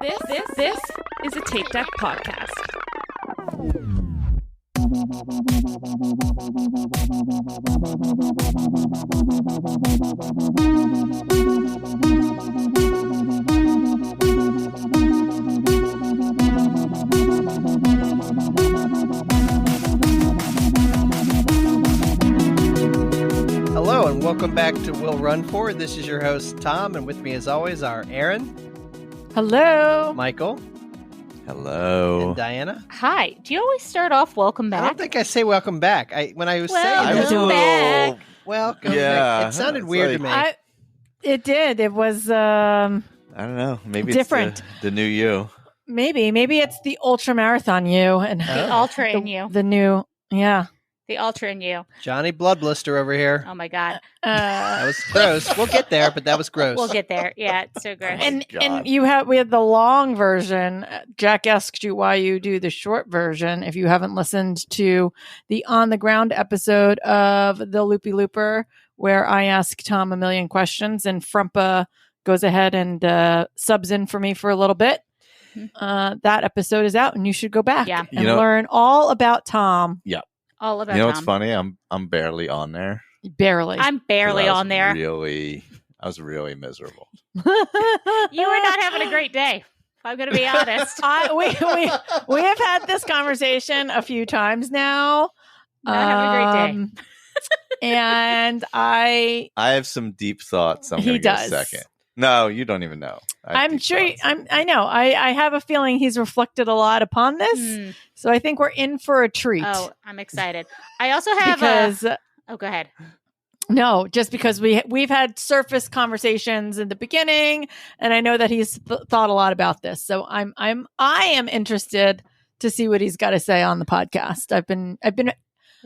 This is a Tape Deck podcast. Hello and welcome back to We'll Run For. This is your host, Tom, and with me as always are Aaron. Hello. Michael. Hello. And Diana. Hi. Do you always start off welcome back? I don't think I say welcome back. When I was saying welcome back. Welcome Yeah, back. It sounded it's weird like- to me. It did. It was I don't know. Maybe different. It's the new you. maybe it's the Ultramarathon you and The Ultra in you. the new The Ultra in you. Johnny Blood Blister over here. Oh my God. That was gross. We'll get there, but that was gross. We'll get there. Yeah, it's so gross. and God. we had the long version. Jack asked you why you do the short version. If you haven't listened to the On the Ground episode of the Loopy Looper, where I ask Tom a million questions and Frumpa goes ahead and subs in for me for a little bit. That episode is out and you should go back Yeah. and learn all about Tom. All about You know Tom. what's funny? I'm barely on there. Barely. I'm barely on there. I was really miserable. You were not having a great day, if I'm going to be honest. we have had this conversation a few times now. Not having a great day. And I have some deep thoughts. I'm He going to get does. a second. No, you don't even know. I'm sure I know. I have a feeling he's reflected a lot upon this. Hmm. So I think we're in for a treat. Oh, I'm excited. I also have because Oh, go ahead. no, just because we've had surface conversations in the beginning, and I know that he's thought a lot about this. So I am interested to see what he's got to say on the podcast. I've been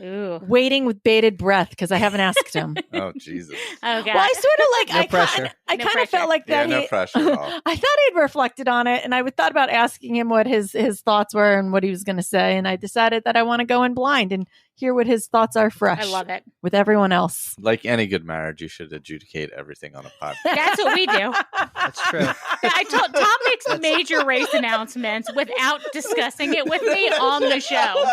Ooh. waiting with bated breath because I haven't asked him. Oh, Jesus. Oh, God. Well, I sort of No pressure. I No kind of pressure. felt like Yeah, that. no pressure at all. I thought he'd reflected on it, and I thought about asking him what his thoughts were and what he was going to say, and I decided that I want to go in blind and hear what his thoughts are fresh. I love it. with everyone else. Like any good marriage, you should adjudicate everything on a podcast. That's what we do. That's true. Tom makes major race announcements without discussing it with me on the show.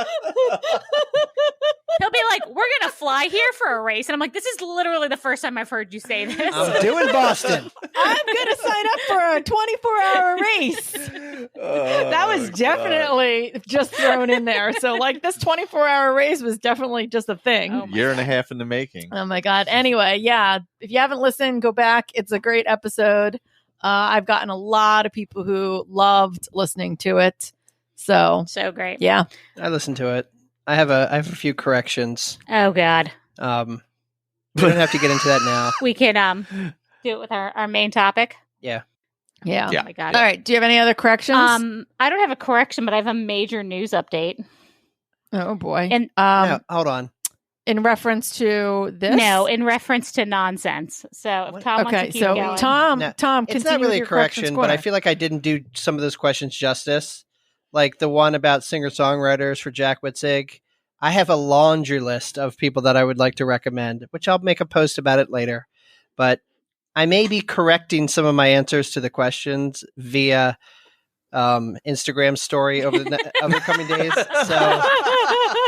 He'll be like, we're going to fly here for a race. And I'm like, this is literally the first time I've heard you say this. I'm doing Boston. I'm going to sign up for a 24-hour race. That was definitely just thrown in there. So, like, this 24-hour race was definitely just a thing. Oh my Year and a half in the making. Oh my God. Anyway, yeah. If you haven't listened, go back. It's a great episode. I've gotten a lot of people who loved listening to it. So, great. yeah. I listened to it. I have a few corrections. Oh, God. We don't have to get into that now. We can do it with our main topic. Yeah. Yeah. Oh, my God. All right. Do you have any other corrections? I don't have a correction, but I have a major news update. Oh, boy. And No, hold on. In reference to this? No, in reference to nonsense. So if Tom wants to keep going. Tom, No, Tom, It's continue not really with a your correction, but I feel like I didn't do some of those questions justice. Like the one about singer-songwriters for Jack Witzig. I have a laundry list of people that I would like to recommend, which I'll make a post about it later. But I may be correcting some of my answers to the questions via Instagram story over the coming days. So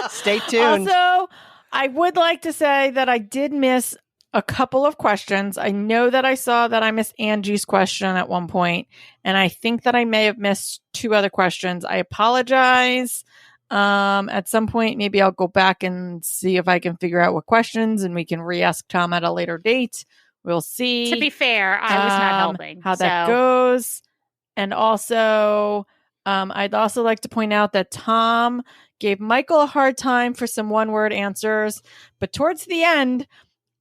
stay tuned. Also, I would like to say that I did miss a couple of questions. I know that I saw that I missed Angie's question at one point, and I think that I may have missed two other questions. I apologize. At some point, maybe I'll go back and see if I can figure out what questions, and we can re-ask Tom at a later date. We'll see. To be fair, I was not helping. How that goes. And also, I'd also like to point out that Tom gave Michael a hard time for some one-word answers, but towards the end,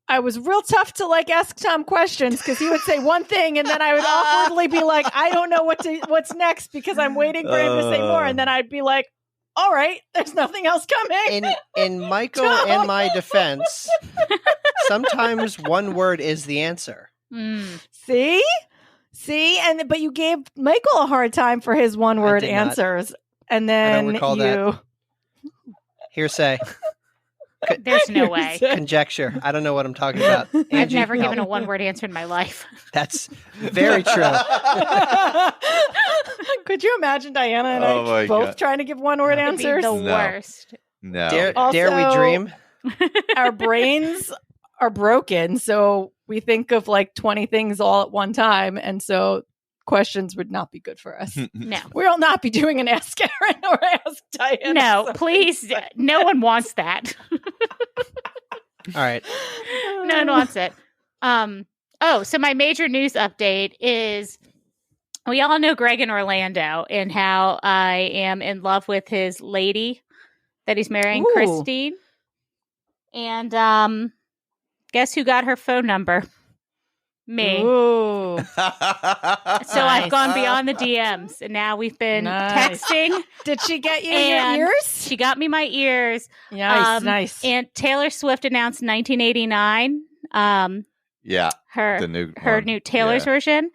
I was real tough to ask Tom questions because he would say one thing and then I would awkwardly be like, I don't know what's next because I'm waiting for him to say more, and then I'd be like, all right, there's nothing else coming. In Michael and my defense, sometimes one word is the answer. See, but you gave Michael a hard time for his one-word did not. answers, and I then don't recall that. Hearsay. There's no way. Conjecture. I don't know what I'm talking about. I've Angie, never given help. a one-word answer in my life. That's very true. Could you imagine Diana and Oh my I both God. trying to give one-word It'd be answers? the No. worst. No. Dare Also- we dream? Our brains are broken, so we think of like 20 things all at one time, and so questions would not be good for us. No. We'll not be doing an Ask Aaron or Ask Diana. No, so please. it's like- No one wants that. All right. No one wants it. So my major news update is we all know Greg in Orlando and how I am in love with his lady that he's marrying, Ooh. Christine. And guess who got her phone number? Me. Ooh. So I've gone beyond the DMs, and now we've been Nice. texting. Did she get you And your ears? She got me my ears. Nice, nice. And Taylor Swift announced 1989. Yeah. Her The new her one. new Taylor's Yeah. version.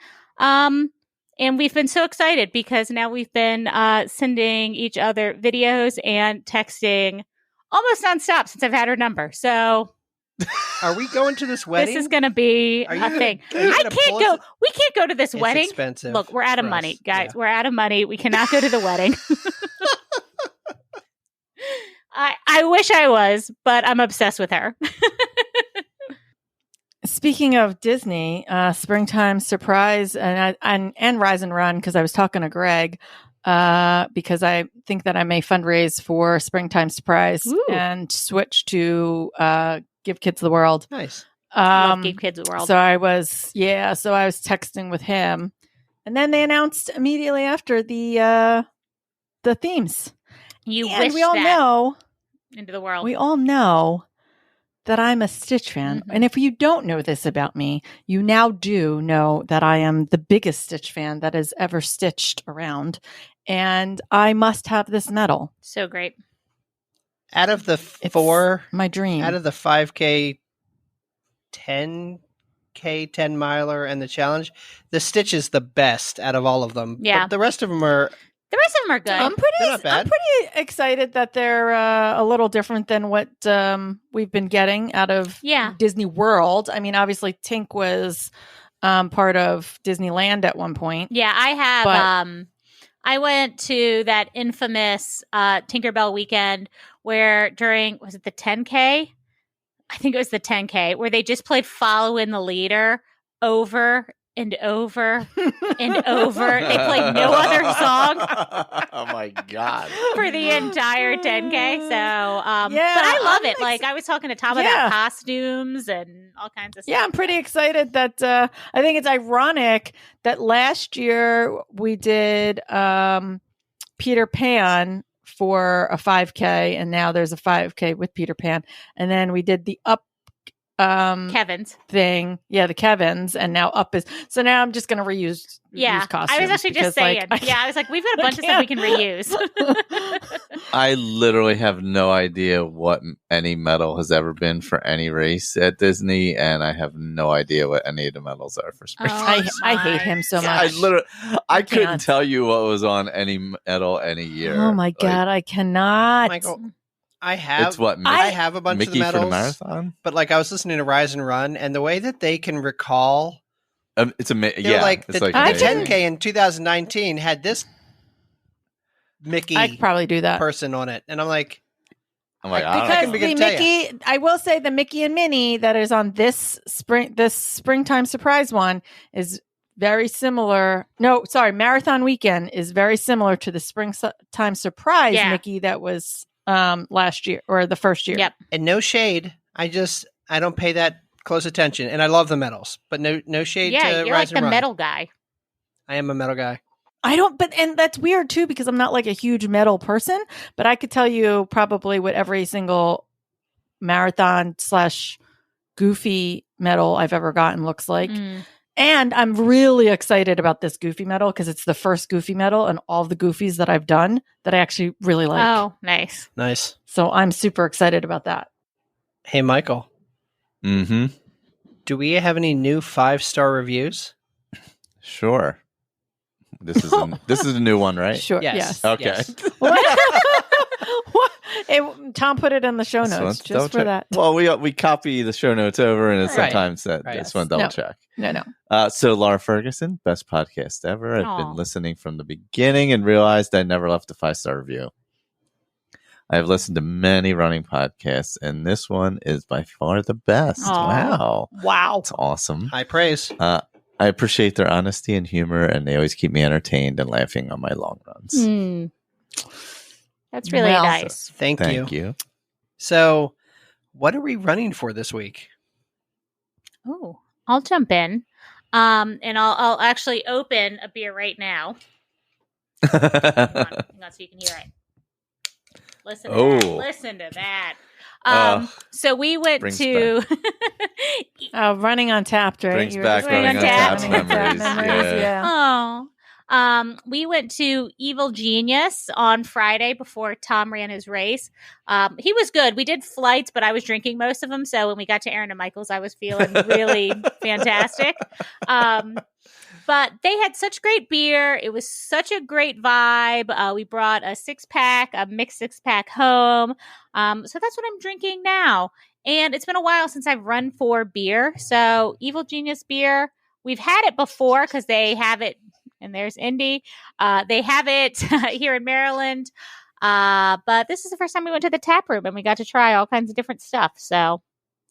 And we've been so excited because now we've been sending each other videos and texting almost nonstop since I've had her number. So Are we going to this wedding? this is going to be Are a you gonna- thing. are you I gonna can't pull go. us- We can't go to this It's wedding. expensive. Look, we're out of for money, us. guys. Yeah. We're out of money. We cannot go to the wedding. I wish I was, but I'm obsessed with her. Speaking of Disney, Springtime Surprise and Rise and Run, because I was talking to Greg, because I think that I may fundraise for Springtime Surprise Ooh. and switch to Give Kids the World. Nice. Love Give Kids the World. So I was texting with him, and then they announced immediately after the themes. You And wish we all that know, into the world. we all know that I'm a Stitch fan. Mhm. And if you don't know this about me, you now do know that I am the biggest Stitch fan that has ever stitched around. And I must have this medal. So great. Out of the It's four, my dream. out of the 5K, 10K, 10 miler, and the challenge, the Stitch is the best out of all of them. Yeah. But the rest of them are. The rest of them are good. They're not bad. I'm pretty excited that they're a little different than what we've been getting out of Yeah. Disney World. I mean, obviously Tink was part of Disneyland at one point. Yeah, I have. But- I went to that infamous Tinkerbell weekend where was it the 10K? I think it was the 10K where they just played "Follow in the Leader" over and over and over. They played no other song Oh my God. for the entire 10K. So, Yeah, but I love I'm it. Like I was talking to Tom Yeah. about costumes and all kinds of stuff. Yeah, I'm pretty excited that I think it's ironic that last year we did Peter Pan for a 5K, and now there's a 5K with Peter Pan, and then we did the Up Kevin's. thing, the Kevin's, and now Up is so now I'm just going to reuse costumes. I was actually because, just saying. like, I was like, we've got a bunch of stuff we can reuse. I literally have no idea what any medal has ever been for any race at Disney, and I have no idea what any of the medals are for spring. I hate him so much. I couldn't can't. tell you what was on any medal any year. Oh my Like, god, I cannot. Michael, I have. It's what I have a bunch Mickey of the for the medals, marathon. but like I was listening to Rise and Run, and the way that they can recall, It's amazing. they're Yeah, like it's the, like the amazing. 10K in 2019 had this Mickey I could probably do that. person on it, and I'm like, I'm like, I I Because don't can know. begin the to tell ya. Mickey, I will say the Mickey and Minnie that is on this springtime surprise one is very similar. No, sorry, Marathon Weekend is very similar to the springtime surprise Yeah. Mickey that was last year or the first year. Yep. and no shade, I don't pay that close attention, and I love the medals, but no shade Yeah, to you're Rise like the and Run. metal guy. I am a metal guy. I don't, and that's weird too because I'm not like a huge metal person, but I could tell you probably what every single marathon / goofy medal I've ever gotten looks like. Mm. And I'm really excited about this Goofy medal because it's the first Goofy medal and all the Goofies that I've done that I actually really like. Oh, nice. Nice. So I'm super excited about that. Hey, Michael, Mm-hmm. do we have any new 5-star reviews? Sure. This is a new one, right? Sure. Yes. Yes. Okay. Yes. What? Tom put it in the show Just want notes to just double for check. that. Well, we copy the show notes over, and it's Right. sometimes that Right. just want to double check. No. So Laura Ferguson, best podcast ever. I've Aw. been listening from the beginning and realized I never left a 5-star review. I have listened to many running podcasts, and this one is by far the best. Aw. Wow. It's awesome. High praise. I appreciate their honesty and humor, and they always keep me entertained and laughing on my long runs. Mm. That's really Well, nice. Thank you. Thank you. So, what are we running for this week? Oh, I'll jump in. And I'll actually open a beer right now. Hang on so you can hear it. Listen to that. Oh. Listen to that. Ugh. So we went Brings to Running on Tapped, right? Brings You were back just Running saying on Tapped Running on Tapped memories, yeah. we went to Evil Genius on Friday before Tom ran his race. He was good. We did flights, but I was drinking most of them. So when we got to Aaron and Michael's, I was feeling really fantastic. But they had such great beer. It was such a great vibe. We brought a 6-pack, a mixed 6-pack home. So that's what I'm drinking now. And it's been a while since I've run for beer. So Evil Genius beer, we've had it before because they have it. And there's Indy. They have it here in Maryland. But this is the first time we went to the tap room and we got to try all kinds of different stuff. So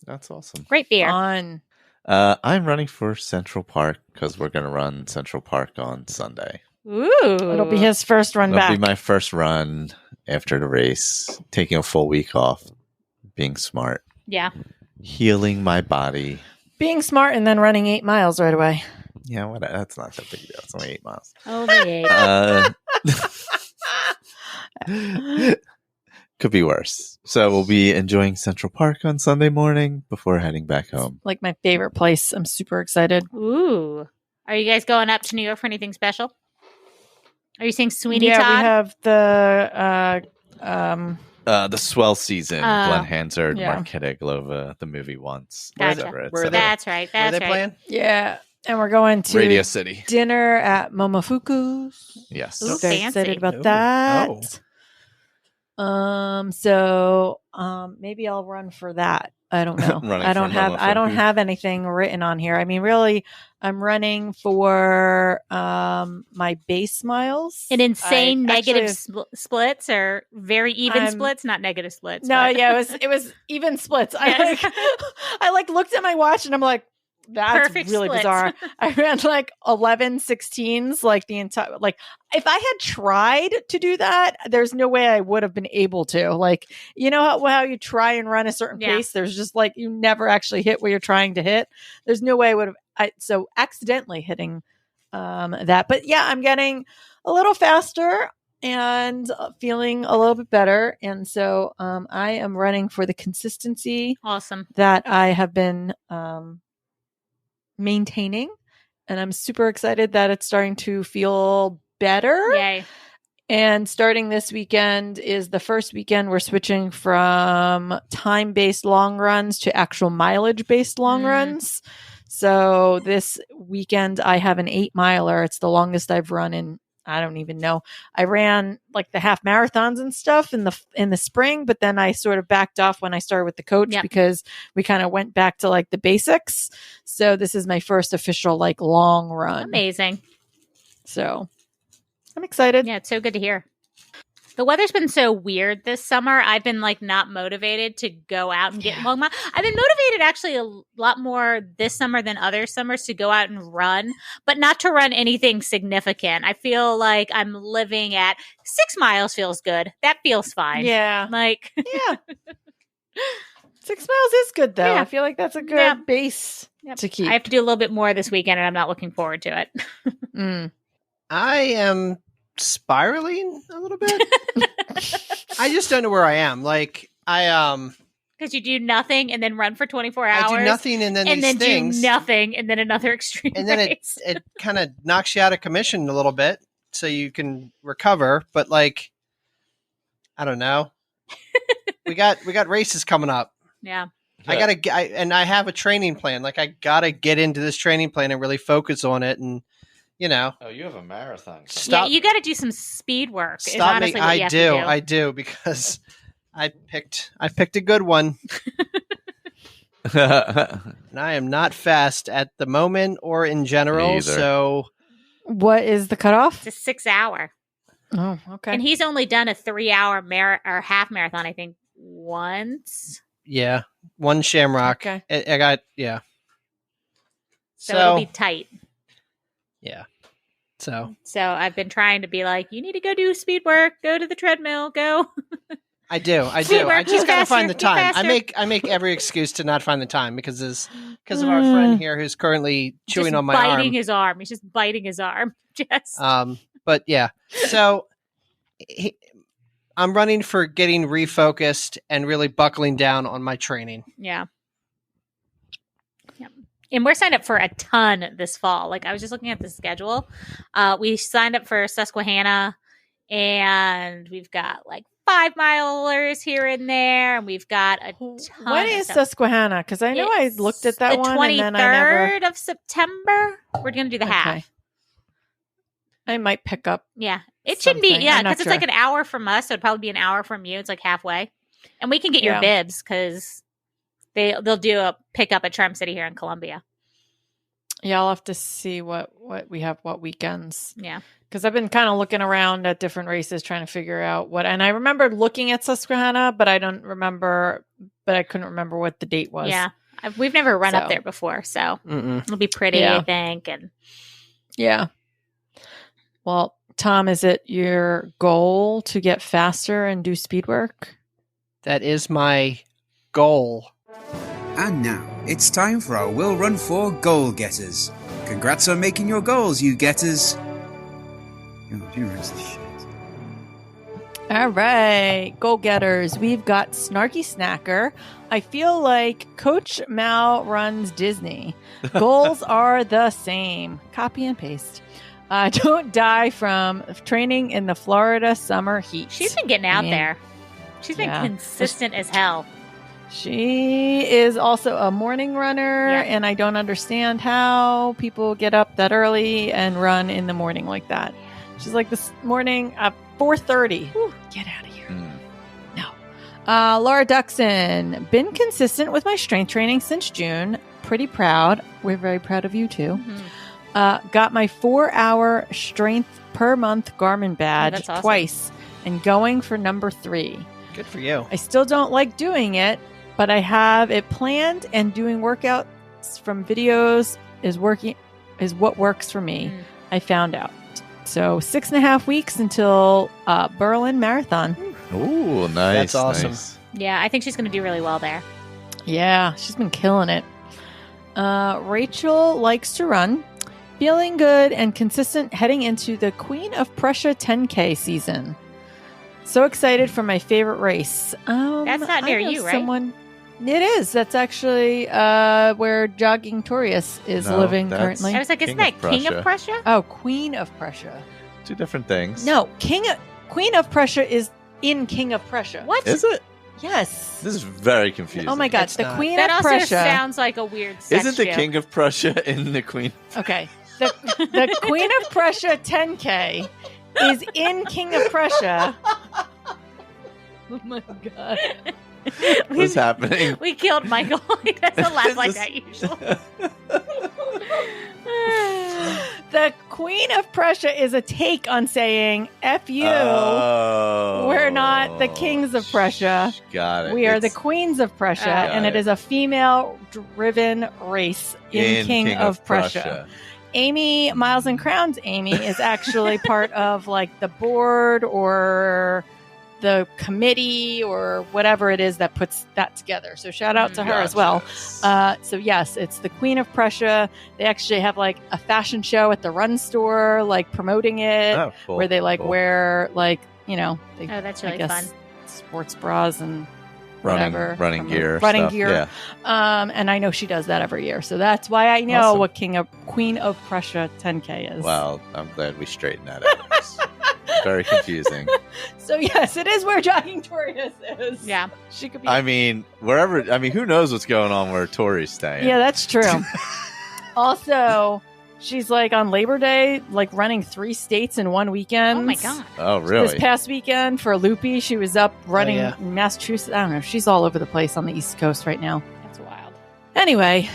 That's awesome. great beer. Fun. I'm running for Central Park because we're going to run Central Park on Sunday. Ooh. It'll be his first run It'll back. be my first run after the race, taking a full week off, being smart, Yeah. healing my body. Being smart and then running 8 miles right away. Yeah, that's not that big a deal. It's only 8 miles. Only 8. Could be worse. So we'll be enjoying Central Park on Sunday morning before heading back home. Like my favorite place. I'm super excited. Ooh. Are you guys going up to New York for anything special? Are you seeing Sweeney yeah, Todd? we have The swell season. Glenn Hansard, yeah. Marketa Glova, the movie once. Gotcha. etc., Where are they? etc. That's right. Where are That's they right. playing? yeah, and we're going to Radio City. dinner at Momofuku's. Yes. Ooh, Very fancy. excited about Ooh. that. So maybe I'll run for that. I don't know. Running I don't for have Momofuku. anything written on here. I mean, really, I'm running for my base miles. An insane I negative actually- splits or very even I'm- splits, not negative splits. No, but- yeah, it was even splits. Yes. I looked at my watch and I'm like, that's Perfect really splits. bizarre. I ran like 11 16s, like the entire, like if I had tried to do that, there's no way I would have been able to. Like, you know how you try and run a certain Yeah. pace, there's just like, you never actually hit what you're trying to hit. There's no way I would have, so accidentally hitting that. But yeah, I'm getting a little faster and feeling a little bit better. And so I am running for the consistency Awesome. that I have been maintaining, and I'm super excited that it's starting to feel better. Yay. And starting this weekend is the first weekend we're switching from time-based long runs to actual mileage-based long runs. So this weekend I have an 8-miler. It's the longest I've run in, I don't even know. I ran like the half marathons and stuff in the spring, but then I sort of backed off when I started with the coach Yep. because we kind of went back to like the basics. So this is my first official like long run. Amazing. So I'm excited. Yeah, it's so good to hear. The weather's been so weird this summer. I've been like not motivated to go out and get long miles. I've been motivated actually a lot more this summer than other summers to go out and run, but not to run anything significant. I feel like I'm living at 6 miles feels good. That feels fine. Yeah. Like, Yeah. 6 miles is good though. Yeah. I feel like that's a good Yeah. base Yep. to keep. I have to do a little bit more this weekend and I'm not looking forward to it. Mm. I am spiraling a little bit. I just don't know where I am. Like Because you do nothing and then run for 24 hours. I do nothing and then and these then things, do nothing and then another extreme and then race. it kind of knocks you out of commission a little bit, so you can recover. But like, I don't know. we got races coming up. Yeah. I have a training plan. Like I gotta get into this training plan and really focus on it, and you know, Oh, you have a marathon. Stop- Yeah, you got to do some speed work. Is stop me. honestly what you have to I do because I picked a good one. And I am not fast at the moment or in general, Me either. so What is the cutoff? It's a 6 hour. Oh, okay. And he's only done a 3 hour or half marathon, I think, once. yeah, one Shamrock. Okay. I got So it'll be tight. yeah. So I've been trying to be like, you need to go do speed work, go to the treadmill, go. I do. Speed work, I just get gotta find the faster, get time. faster. I make every excuse to not find the time because of our friend here who's currently chewing Just on my biting arm. his arm. He's just biting his arm. Just But yeah, so I'm running for getting refocused and really buckling down on my training. yeah. And we're signed up for a ton this fall. Like I was just looking at the schedule. We signed up for Susquehanna, and we've got like 5 milers here and there, and we've got a ton. When of is stuff. Susquehanna? Because I know I looked at that the one and then I never. 23rd of September. We're gonna do the half. I might pick up. Yeah, it should be. Something. Yeah, I'm not because it's sure. like an hour from us, so it'd probably be an hour from you. It's like halfway, and we can get your Yeah. bibs because they'll do a pickup at Charm City here in Columbia. Yeah, I'll have to see what we have, what weekends. Yeah. Because I've been kind of looking around at different races, trying to figure out what. And I remembered looking at Susquehanna, but I don't remember. But I couldn't remember what the date was. Yeah, we've never run up So. there before, so Mm-mm. it'll be pretty, Yeah. I think. And Yeah. Well, Tom, is it your goal to get faster and do speed work? That is my goal. And now, it's time for our Will Run 4 Goal Getters. Congrats on making your goals, you getters. Oh, you runs the shit. All right, goal getters. We've got Snarky Snacker. I feel like Coach Mal runs Disney. Goals are the same. Copy and paste. Don't die from training in the Florida summer heat. she's been getting out Man. there. She's been Yeah. consistent as hell. She is also a morning runner, Yeah. and I don't understand how people get up that early and run in the morning like that. She's like this morning at 4:30. Get out of here. No. Laura Duxon. Been consistent with my strength training since June. Pretty proud. We're very proud of you too. Mhm. Got my 4-hour strength per month Garmin badge that's awesome. twice and going for number 3. Good for you. I still don't like doing it, but I have it planned, and doing workouts from videos is what works for me. Mm. I found out. So 6.5 weeks until Berlin Marathon. Ooh, nice. That's awesome. nice. Yeah, I think she's going to do really well there. Yeah, she's been killing it. Rachel likes to run. Feeling good and consistent heading into the Queen of Prussia 10K season. So excited for my favorite race. That's not near I know you, right? someone. It is. That's actually where Jogging Torius is No, living that's- currently. I was like, isn't King of that King of Prussia. Prussia? Oh, Queen of Prussia. 2 different things. No, Queen of Prussia is in King of Prussia. What? Is it? Yes. This is very confusing. Oh my God, It's the not. Queen That of also Prussia. sounds like a weird sex Isn't the joke. King of Prussia in the Queen? Okay. The Queen of Prussia 10K is in King of Prussia. Oh my God. What's happening? We killed Michael. He doesn't laugh like that usually. The Queen of Prussia is a take on saying, F you. Oh, We're not the kings of Prussia. Got it. We are the It's queens of Prussia, Got and it it. is a female-driven race in King of Prussia. Amy, Miles and Crowns Amy, is actually part of like the board or the committee or whatever it is that puts that together. So shout out to her as well. So yes, it's the Queen of Prussia. They actually have like a fashion show at the Run store, like promoting it, Oh, cool, where they like cool. wear like, you know, they, Oh, that's I really guess, fun. sports bras and whatever. running gear, running stuff. gear. Yeah. And I know she does that every year, so that's why I know Awesome. what Queen of Prussia 10K is. Well, I'm glad we straightened that out. It's very confusing. So yes, it is where Jogging Torius is. Yeah. She could be. I mean, wherever. I mean, who knows what's going on where Tori's staying? Yeah, that's true. Also, She's like on Labor Day, like running 3 states in one weekend. Oh my god. Oh, really? This past weekend for Loopy, she was up running yeah. in Massachusetts. I don't know. She's all over the place on the East Coast right now. That's wild. Anyway,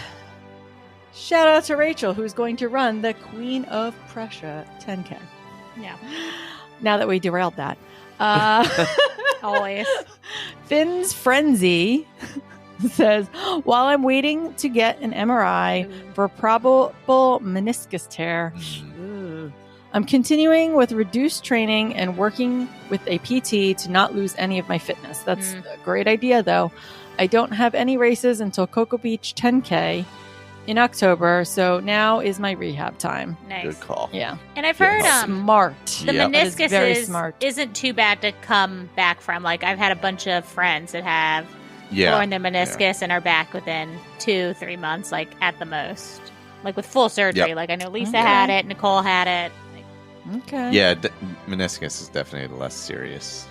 shout out to Rachel, who's going to run the Queen of Prussia 10K. Yeah. Now that we derailed that. Always. Finn's Frenzy says, while I'm waiting to get an MRI for a probable meniscus tear, I'm continuing with reduced training and working with a PT to not lose any of my fitness. That's a great idea, though. I don't have any races until Cocoa Beach 10K in October, so now is my rehab time. Nice. Good call. Yeah. And I've heard Smart. the Yep. That is meniscus very smart. isn't too bad to come back from. Like, I've had a bunch of friends that have Yeah. torn their meniscus and are back within 2-3 months, like at the most. Like with full surgery. Yep. Like I know Lisa Okay. had it, Nicole had it. Like, Okay. Yeah, meniscus is definitely the less serious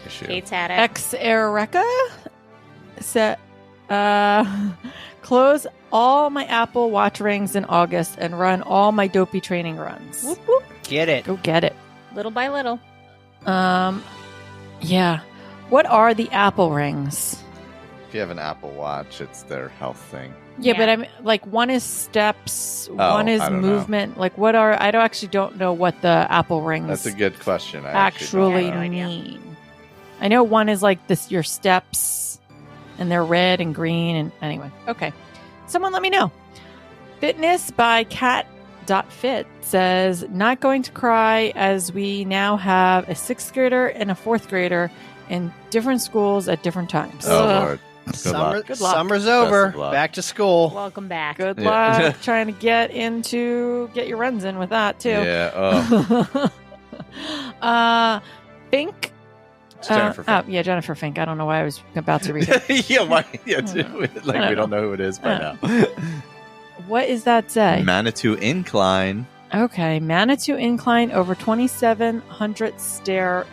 issue. Kate's had it. Ex Ereka said, close all my Apple Watch rings in August and run all my dopey training runs. Whoop, whoop. Get it. Go get it. Little by little. Yeah. What are the Apple rings? If you have an Apple Watch, it's their health thing. Yeah, Yeah. but I'm like one is steps, one is I don't movement. Like what are I don't actually don't know what the Apple rings That's a good question. I actually don't know. idea. mean. I know one is like this your steps and they're red and green and anyway. Okay. Someone let me know. Fitness by cat.fit says not going to cry as we now have a 6th grader and a 4th grader in different schools at different times. Oh, Lord. Good luck. Good luck. Summer's Best over. of luck. Back to school. Welcome back. Good Yeah. luck trying to get your runs in with that too. Yeah. Oh, Fink. it's Jennifer. Oh, yeah, Jennifer Fink. I don't know why I was about to read it. yeah, why? Yeah, I don't know. like I we don't don't know who it is by I now. What does that say? Manitou Incline. Okay, Manitou Incline over 2,700 stairs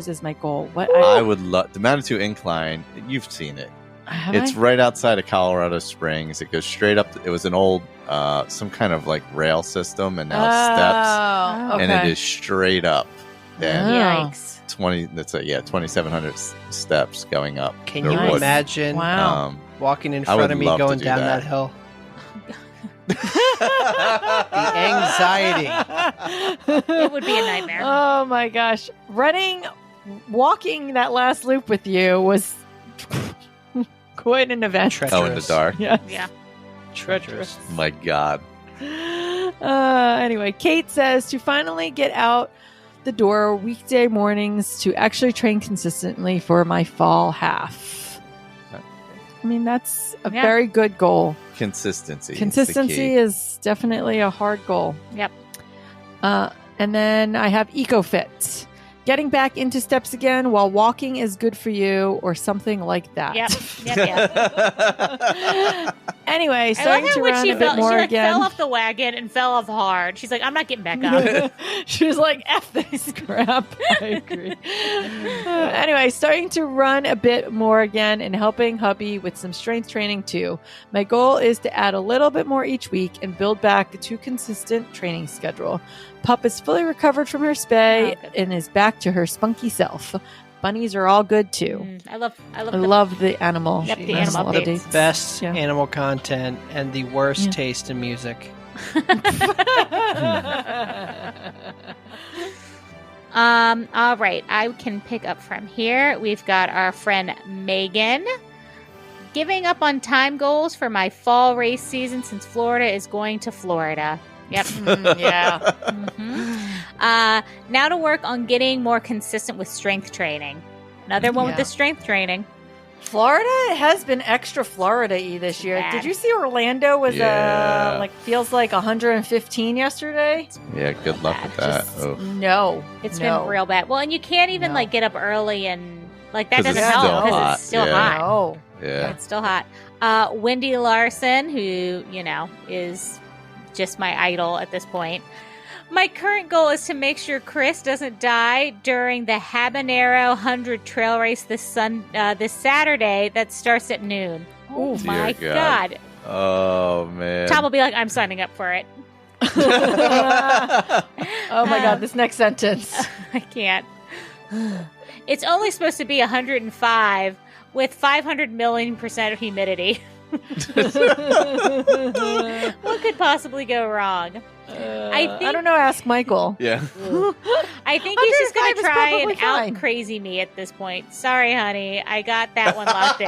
is my goal. What I would love the Manitou Incline. You've seen it. have It's I? right outside of Colorado Springs. It goes straight up. It was an old, some kind of like rail system, and now it's steps, Oh, okay. and it is straight up. And Oh. Yikes. 2,700 steps going up. Can There you Nice. was- imagine Wow. walking in I would front of me love to going do down that. that hill? The anxiety. It would be a nightmare. Oh my gosh. Walking that last loop with you was quite an event. Oh, in the dark. Yeah. Yeah. Treacherous. My God. Anyway, Kate says to finally get out the door weekday mornings to actually train consistently for my fall half. I mean, that's a Yeah. very good goal. Consistency. is the Consistency key. is definitely a hard goal. Yep. And then I have EcoFit. Getting back into steps again while walking is good for you or something like that. Yep. Yep. Anyway, I like starting how to when run she a bit fell, more she like again. fell off the wagon and fell off hard. She's like, I'm not getting back up. She was like, F this crap. I agree. Anyway, starting to run a bit more again and helping hubby with some strength training too. My goal is to add a little bit more each week and build back to consistent training schedule. Pup is fully recovered from her spay Oh, good. and is back to her spunky self. Bunnies are all good too. I love I love the animal. Yep, the animal animal updates. updates. Best Yeah. animal content and the worst Yeah. taste in music. All right, I can pick up from here. We've got our friend Megan. Giving up on time goals for my fall race season since Florida is going to Florida. Yep. Yeah. Now to work on getting more consistent with strength training. Another one with Yeah. the strength training. Florida has been extra Florida-y this year. Bad. Did you see Orlando was Yeah. feels like 115 yesterday? Yeah, good luck with that. Just- Oh. No, It's no. been real bad. Well, and you can't even No. get up early and that 'Cause doesn't it's help still because hot. it's still Yeah. hot. No. Yeah. It's still hot. Wendy Larson, who, is just my idol at this point. My current goal is to make sure Chris doesn't die during the Habanero 100 trail race this Saturday that starts at noon. Oh Dear my God. God. Oh man. Tom will be like, I'm signing up for it. Oh my God, this next sentence. I can't. It's only supposed to be 105 with 500 million% humidity. What could possibly go wrong? I don't know. Ask Michael. Yeah. I think he's just going 105 to is try probably and fine. out crazy me at this point. Sorry, honey. I got that one locked in.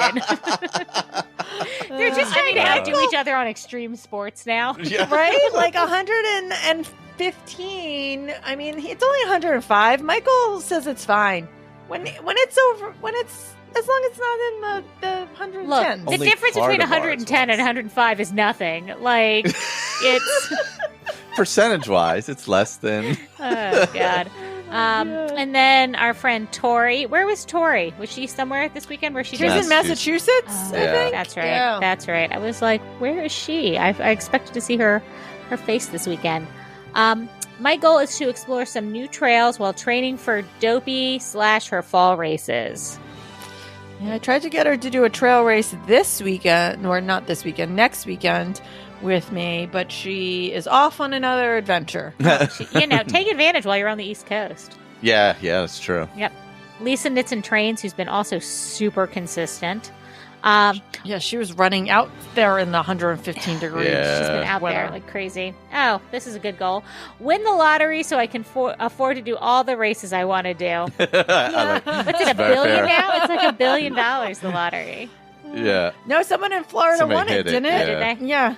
They're just trying to outdo each other on extreme sports now. Yeah. Right? Like 115. I mean, it's only 105. Michael says it's fine. When it's over, as long as it's not in the 110. Look, the Only difference part between of ours 110 and was. 105 is nothing. Like, it's... Percentage-wise, it's less than. Oh, God. And then our friend Tori. Where was Tori? Was she somewhere this weekend? Where she She was in Massachusetts. Massachusetts, Oh, I Yeah. think. That's right. Yeah. That's right. I was like, where is she? I expected to see her face this weekend. My goal is to explore some new trails while training for Dopey / her fall races. Yeah, I tried to get her to do a trail race this weekend, or not this weekend, next weekend with me, but she is off on another adventure. Take advantage while you're on the East Coast. Yeah, that's true. Yep. Lisa Knits and Trains, who's been also super consistent. Yeah, she was running out there in the 115 degrees. Yeah. She's been out there weather. like crazy. Oh, this is a good goal. Win the lottery so I can afford to do all the races I want to do. I like- What's it, $1 very billion fair. now? It's like $1 billion, the lottery. Yeah. No, someone in Florida Somebody won it, hit it, didn't it? yeah. Did they? Yeah.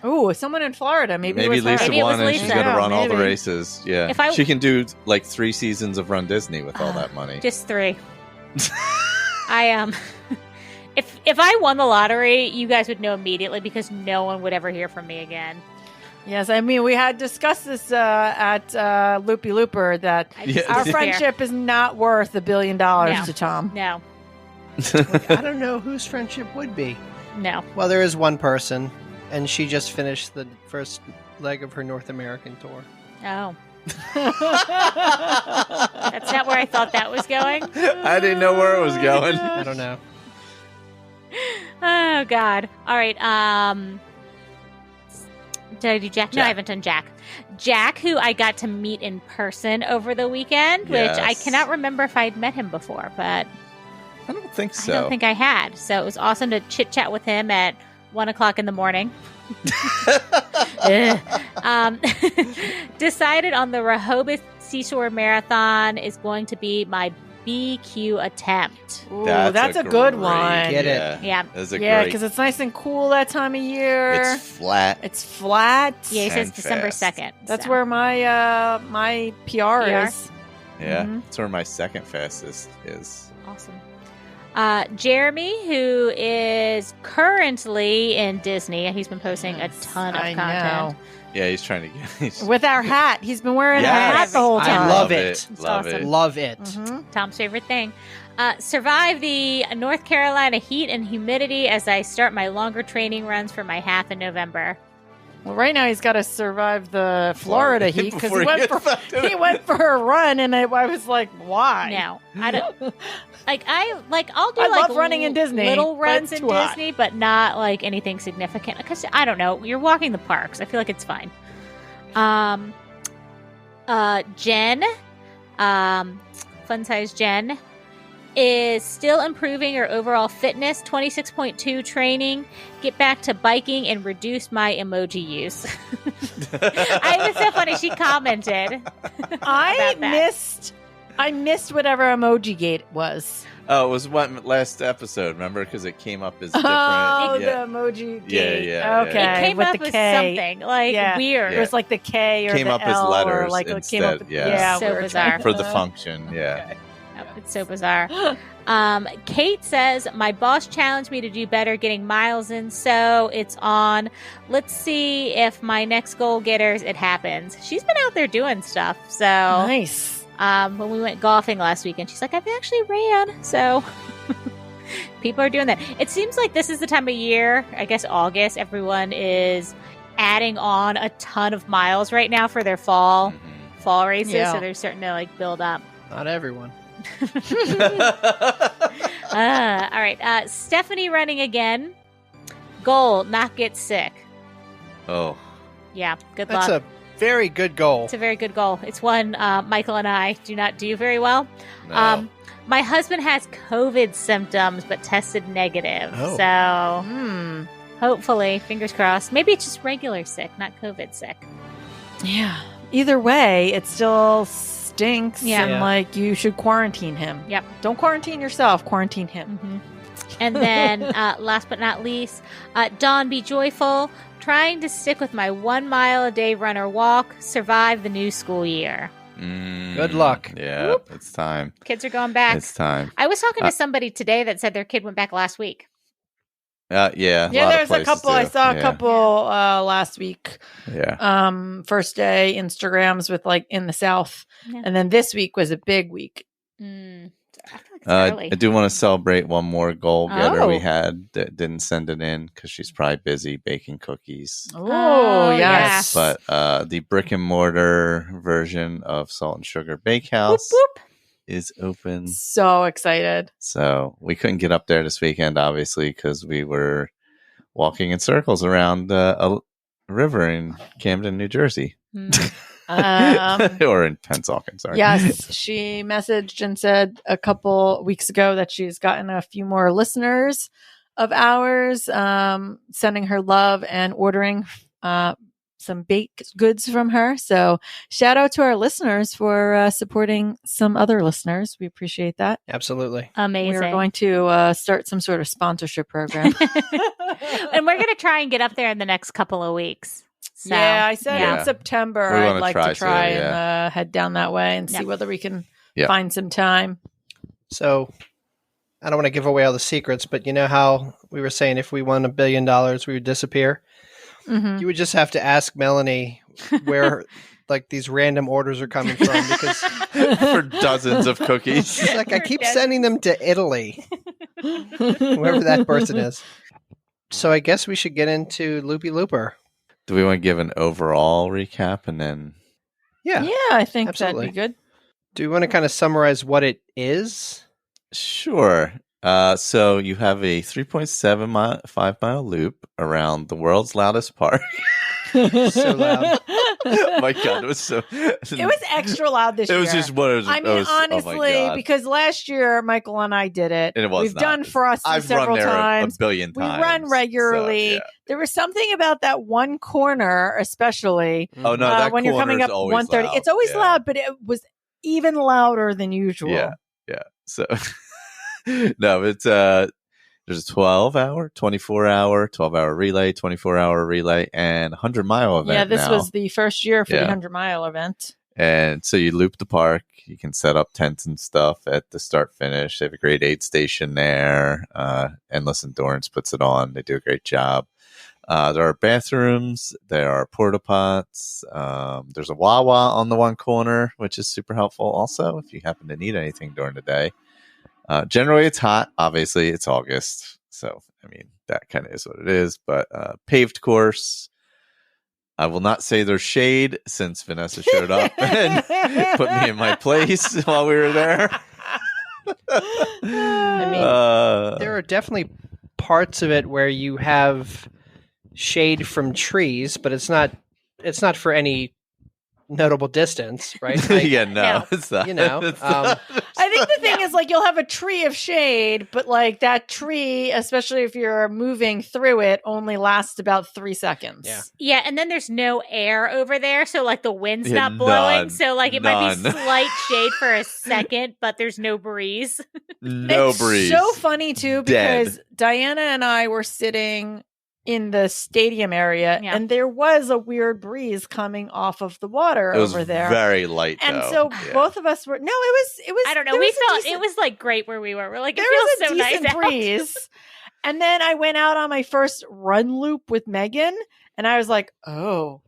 Ooh, someone in Florida. Maybe it was her. Lisa Maybe it was won and she's Lisa. going to Yeah, run all the maybe. races. Yeah. If I- She can do like 3 seasons of Run Disney with all that money. Just 3. I If I won the lottery, you guys would know immediately because no one would ever hear from me again. Yes, I mean, we had discussed this at Loopy Looper that I just Yeah. our don't care. friendship is not worth $1 billion No. to Tom. No, I don't know whose friendship would be. no. Well, there is one person, and she just finished the first leg of her North American tour. Oh. That's not where I thought that was going. I didn't know where it was going. I don't know. Oh, God. All right. Did I do Jack? No, I Jack. haven't done Jack. Jack, who I got to meet in person over the weekend, which I Yes. cannot remember if I'd met him before, but I don't think so. I don't think I had. So it was awesome to chit-chat with him at 1 o'clock in the morning. Decided on the Rehoboth Seashore Marathon is going to be my BQ attempt. Ooh, that's a good great- one. Get it. Yeah. That's a Yeah, great. because it's nice and cool that time of year. It's flat. It's flat. Yeah, he says And December fast. 2nd. That's so. where my my PR PR? is. Yeah, Mhm. that's where my second fastest is. Awesome. Jeremy, who is currently in Disney, he's been posting a ton of I content. know. Yeah, he's trying to get. He's, With our hat. He's been wearing Yes. a hat the whole I time. love it. It's Love awesome. it. Love it. Mhm. Tom's favorite thing. Survive the North Carolina heat and humidity as I start my longer training runs for my half in November. Well, right now he's got to survive the Florida heat because Before he went gets back to he the- went for a run, and I was like, why? No, I don't. I'll do I like love running in Disney, little but runs it's in too hot. Disney, but not like anything significant. Because I don't know, you're walking the parks. I feel like it's fine. Jen, fun size Jen, is still improving her overall fitness. 26.2 training. Get back to biking and reduce my emoji use. It was so funny. She commented. I about that. missed whatever emoji gate was. Oh, it was one last episode. Remember, because it came up as different. Oh, yeah. the emoji Yeah, gate. yeah, Okay, yeah. It came with up the with K. something like Yeah. weird. It was like the K or Came the up as L or letters like it came instead, up. yeah. So we were bizarre. trying For the to- function, yeah. Oh, it's so bizarre. Kate says, my boss challenged me to do better getting miles in, so it's on. Let's see if my next goal getters, it happens. She's been out there doing stuff. So Nice. when we went golfing last weekend, she's like, I've actually ran. So people are doing that. It seems like this is the time of year, I guess August, everyone is adding on a ton of miles right now for their fall races. Yeah. So they're starting to like build up. Not everyone. All right. Stephanie running again. Goal, not get sick. Oh, Yeah, good That's luck. a very good goal. It's a very good goal. It's one Michael and I do not do very well. No. My husband has COVID symptoms but tested negative. Oh. So hopefully, fingers crossed. Maybe it's just regular sick, not COVID sick. Yeah. Either way, it still stinks. Yeah. And like you should quarantine him. Yep. Don't quarantine yourself, quarantine him. Mm-hmm. And then last but not least, Dawn Be Joyful, trying to stick with my 1 mile a day run or walk, survive the new school year. Good luck. Yeah, Whoop. it's time. Kids are going back. It's time. I was talking to somebody today that said their kid went back last week. Yeah, Yeah, lot of there's a places couple. do. I saw a Yeah. couple last week. Yeah. First day Instagrams with like in the South. Yeah. And then this week was a big week. I feel like it's I early. do want to celebrate one more goal getter Oh. we had that didn't send it in because she's probably busy baking cookies. Oh, yes. yes. But the brick and mortar version of Salt and Sugar Bakehouse Whoop, whoop. is open. So excited. So we couldn't get up there this weekend, obviously, because we were walking in circles around a river in Camden, New Jersey. Or in Pennsauken, sorry. Yes, she messaged and said a couple weeks ago that she's gotten a few more listeners of ours, sending her love and ordering some baked goods from her. So shout out to our listeners for supporting some other listeners. We appreciate that. Absolutely. Amazing. We're going to start some sort of sponsorship program. And we're going to try and get up there in the next couple of weeks. So, yeah, I said Yeah. in September We I'd wanna like try to try to, and head down that way and see Yep. whether we can Yep. find some time. So I don't want to give away all the secrets, but you know how we were saying if we won $1 billion, we would disappear? Mhm. You would just have to ask Melanie where like these random orders are coming from because For dozens of cookies. she's like, I keep sending them to Italy, whoever that person is. So I guess we should get into Loopy Looper. Do we want to give an overall recap and then? Yeah. Yeah, I think absolutely. that'd be good. Do we want to kind of summarize what it is? Sure. So you have a 3.75 mile loop around the world's loudest park. So loud. Oh my God, it was so. It was extra loud this It year. was just one of those. I mean, honestly, because last year Michael and I did it. And it was We've not. done Frosty I've several run there times. a billion We times. run regularly. So, yeah. There was something about that one corner, especially Oh no, that when you're coming corner's up always 130. loud. It's always Yeah. loud, but it was even louder than usual. Yeah. So no, it's there's a 12-hour, 24-hour, 12-hour relay, 24-hour relay, and 100-mile event. Yeah, this now. was the first year for the Yeah. 100-mile event. And so you loop the park. You can set up tents and stuff at the start finish. They have a great aid station there. Endless Endurance puts it on. They do a great job. There are bathrooms. There are porta pots. There's a Wawa on the one corner, which is super helpful also if you happen to need anything during the day. Generally, it's hot. Obviously, it's August. So, I mean, that kind of is what it is. But paved course. I will not say there's shade since Vanessa showed up and put me in my place while we were there. I mean, there are definitely parts of it where you have shade from trees, but it's not for any notable distance, right? Like, yeah, no, No. it's not. You know, It's um, I think the thing is, like, you'll have a tree of shade, but like that tree, especially if you're moving through it, only lasts about 3 seconds. Yeah. Yeah, and then there's no air over there, so like the wind's Yeah, not blowing, none. so like it might be None. slight shade for a second, but there's no breeze. no It's breeze. so funny too Dead. because Diana and I were sitting in the stadium area, Yeah. and there was a weird breeze coming off of the water It was over there. very light, And though. so Yeah. both of us were. No, it was. I don't know. there We was a felt decent- it was like great where we were. We're like, it there was feels a so nice decent out. breeze. And then I went out on my first run loop with Megan, and I was like, "Oh,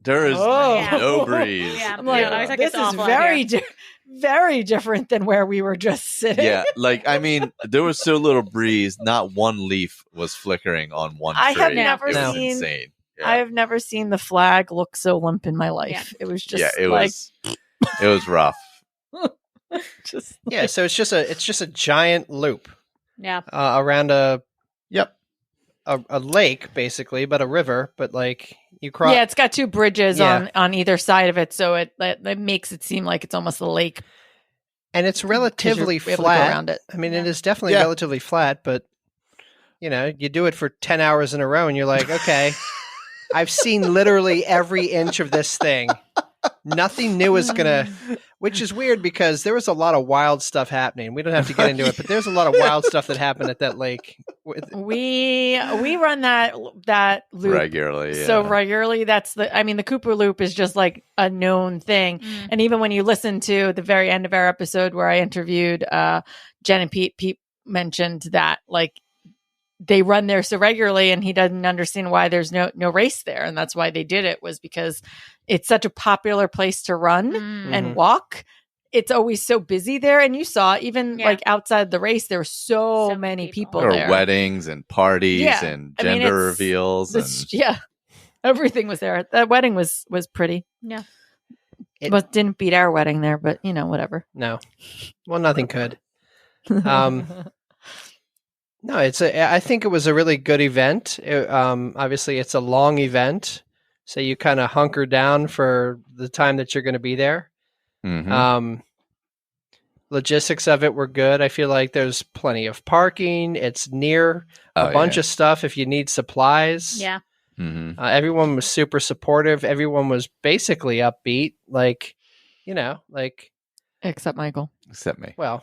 there is Oh. no breeze. Yeah. I'm like, I was like, this it's is awful out very, very different than where we were just sitting." Yeah, like I mean, there was so little breeze. Not one leaf was flickering on one tree. I have never it was seen- insane. Yeah. I have never seen the flag look so limp in my life. It was just yeah, it like, was rough. just yeah, so it's just a giant loop Yeah. around a Yep. a lake basically, but a river. But like you cross. Yeah, it's got two bridges Yeah. on either side of it, so it makes it seem like it's almost a lake. And it's 'Cause you're relatively able to go flat. around it. I mean, Yeah. it is definitely Yeah. relatively flat, but you do it for 10 hours in a row and you're like, okay, I've seen literally every inch of this thing. Nothing new is going to, which is weird because there was a lot of wild stuff happening. We don't have to get into it, but there's a lot of wild stuff that happened at that lake. We run that loop regularly. so yeah. regularly. The Cooper loop is just like a known thing. And even when you listen to the very end of our episode where I interviewed Jen and Pete mentioned that like they run there so regularly, and he doesn't understand why there's no race there, and that's why they did it, was because it's such a popular place to run and walk. It's always so busy there, and you saw even like outside the race, there were so many people There there. were weddings and parties and gender it's- reveals. And everything was there. That wedding was pretty. Yeah. But didn't beat our wedding there, but whatever. No. Well, nothing could. No, I think it was a really good event. Obviously, it's a long event, so you kind of hunker down for the time that you're going to be there. Mhm. Logistics of it were good. I feel like there's plenty of parking. It's near a bunch of stuff if you need supplies. Yeah. Mhm. Everyone was super supportive. Everyone was basically upbeat. Like, Except Michael. Except me. well,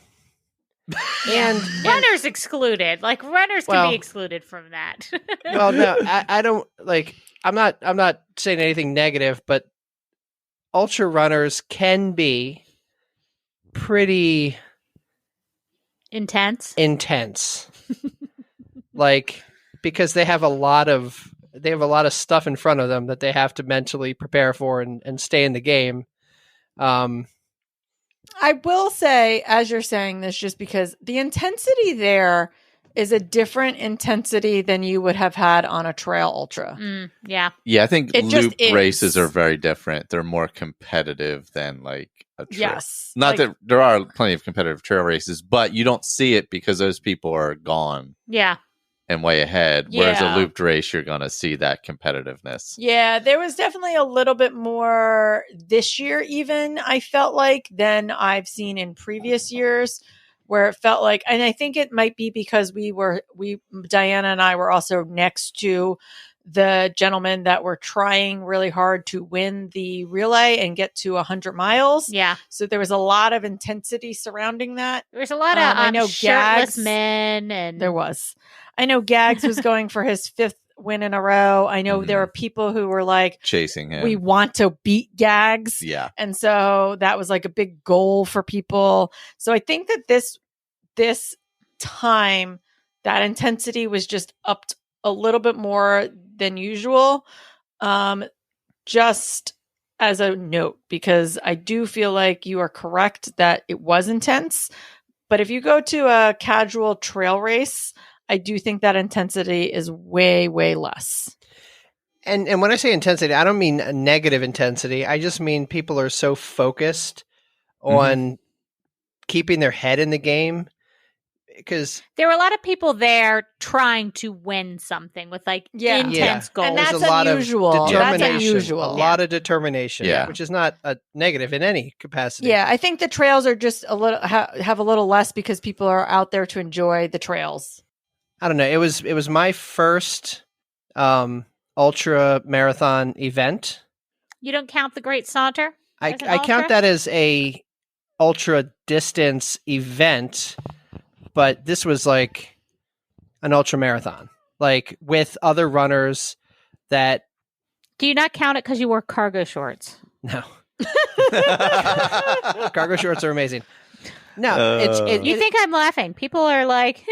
and Runners excluded. Like runners can Well- be excluded from that. well, no, I don't like. I'm not saying anything negative, but ultra runners can be pretty Intense. like because they have a lot of stuff in front of them that they have to mentally prepare for and stay in the game. I will say, as you're saying this, just because the intensity there is a different intensity than you would have had on a trail ultra. Yeah. Yeah, I think It just loop is. races are very different. They're more competitive than like a trail. Yes. Not Like, that there are plenty of competitive trail races, but you don't see it because those people are gone Yeah. and way ahead. Whereas Yeah. a looped race, you're going to see that competitiveness. Yeah, there was definitely a little bit more this year, even I felt like, than I've seen in previous years, where it felt like, and I think it might be because Diana and I were also next to the gentlemen that were trying really hard to win the relay and get to 100 miles. Yeah. So there was a lot of intensity surrounding that. There's a lot of I know shirtless Gags- men and There was. I know Gags was going for his 5th win in a row. I know there are people who were like, Chasing him. we want to beat Gags. Yeah. And so that was like a big goal for people. So I think that this time, that intensity was just upped a little bit more than usual. Just as a note, because I do feel like you are correct that it was intense. But if you go to a casual trail race, I do think that intensity is way, way less. And when I say intensity, I don't mean a negative intensity. I just mean people are so focused on keeping their head in the game. Because there were a lot of people there trying to win something with like intense goals. And there's that's a lot unusual. of determination. That's unusual. A lot of determination, Yeah. which is not a negative in any capacity. Yeah, I think the trails are just a little have a little less because people are out there to enjoy the trails. I don't know. It was my first ultra marathon event. You don't count the Great Saunter? I as an ultra? count that as a ultra distance event, but this was like an ultra marathon, like with other runners that. Do you not count it because you wore cargo shorts? No. Cargo shorts are amazing. No, You think I'm laughing? People are like,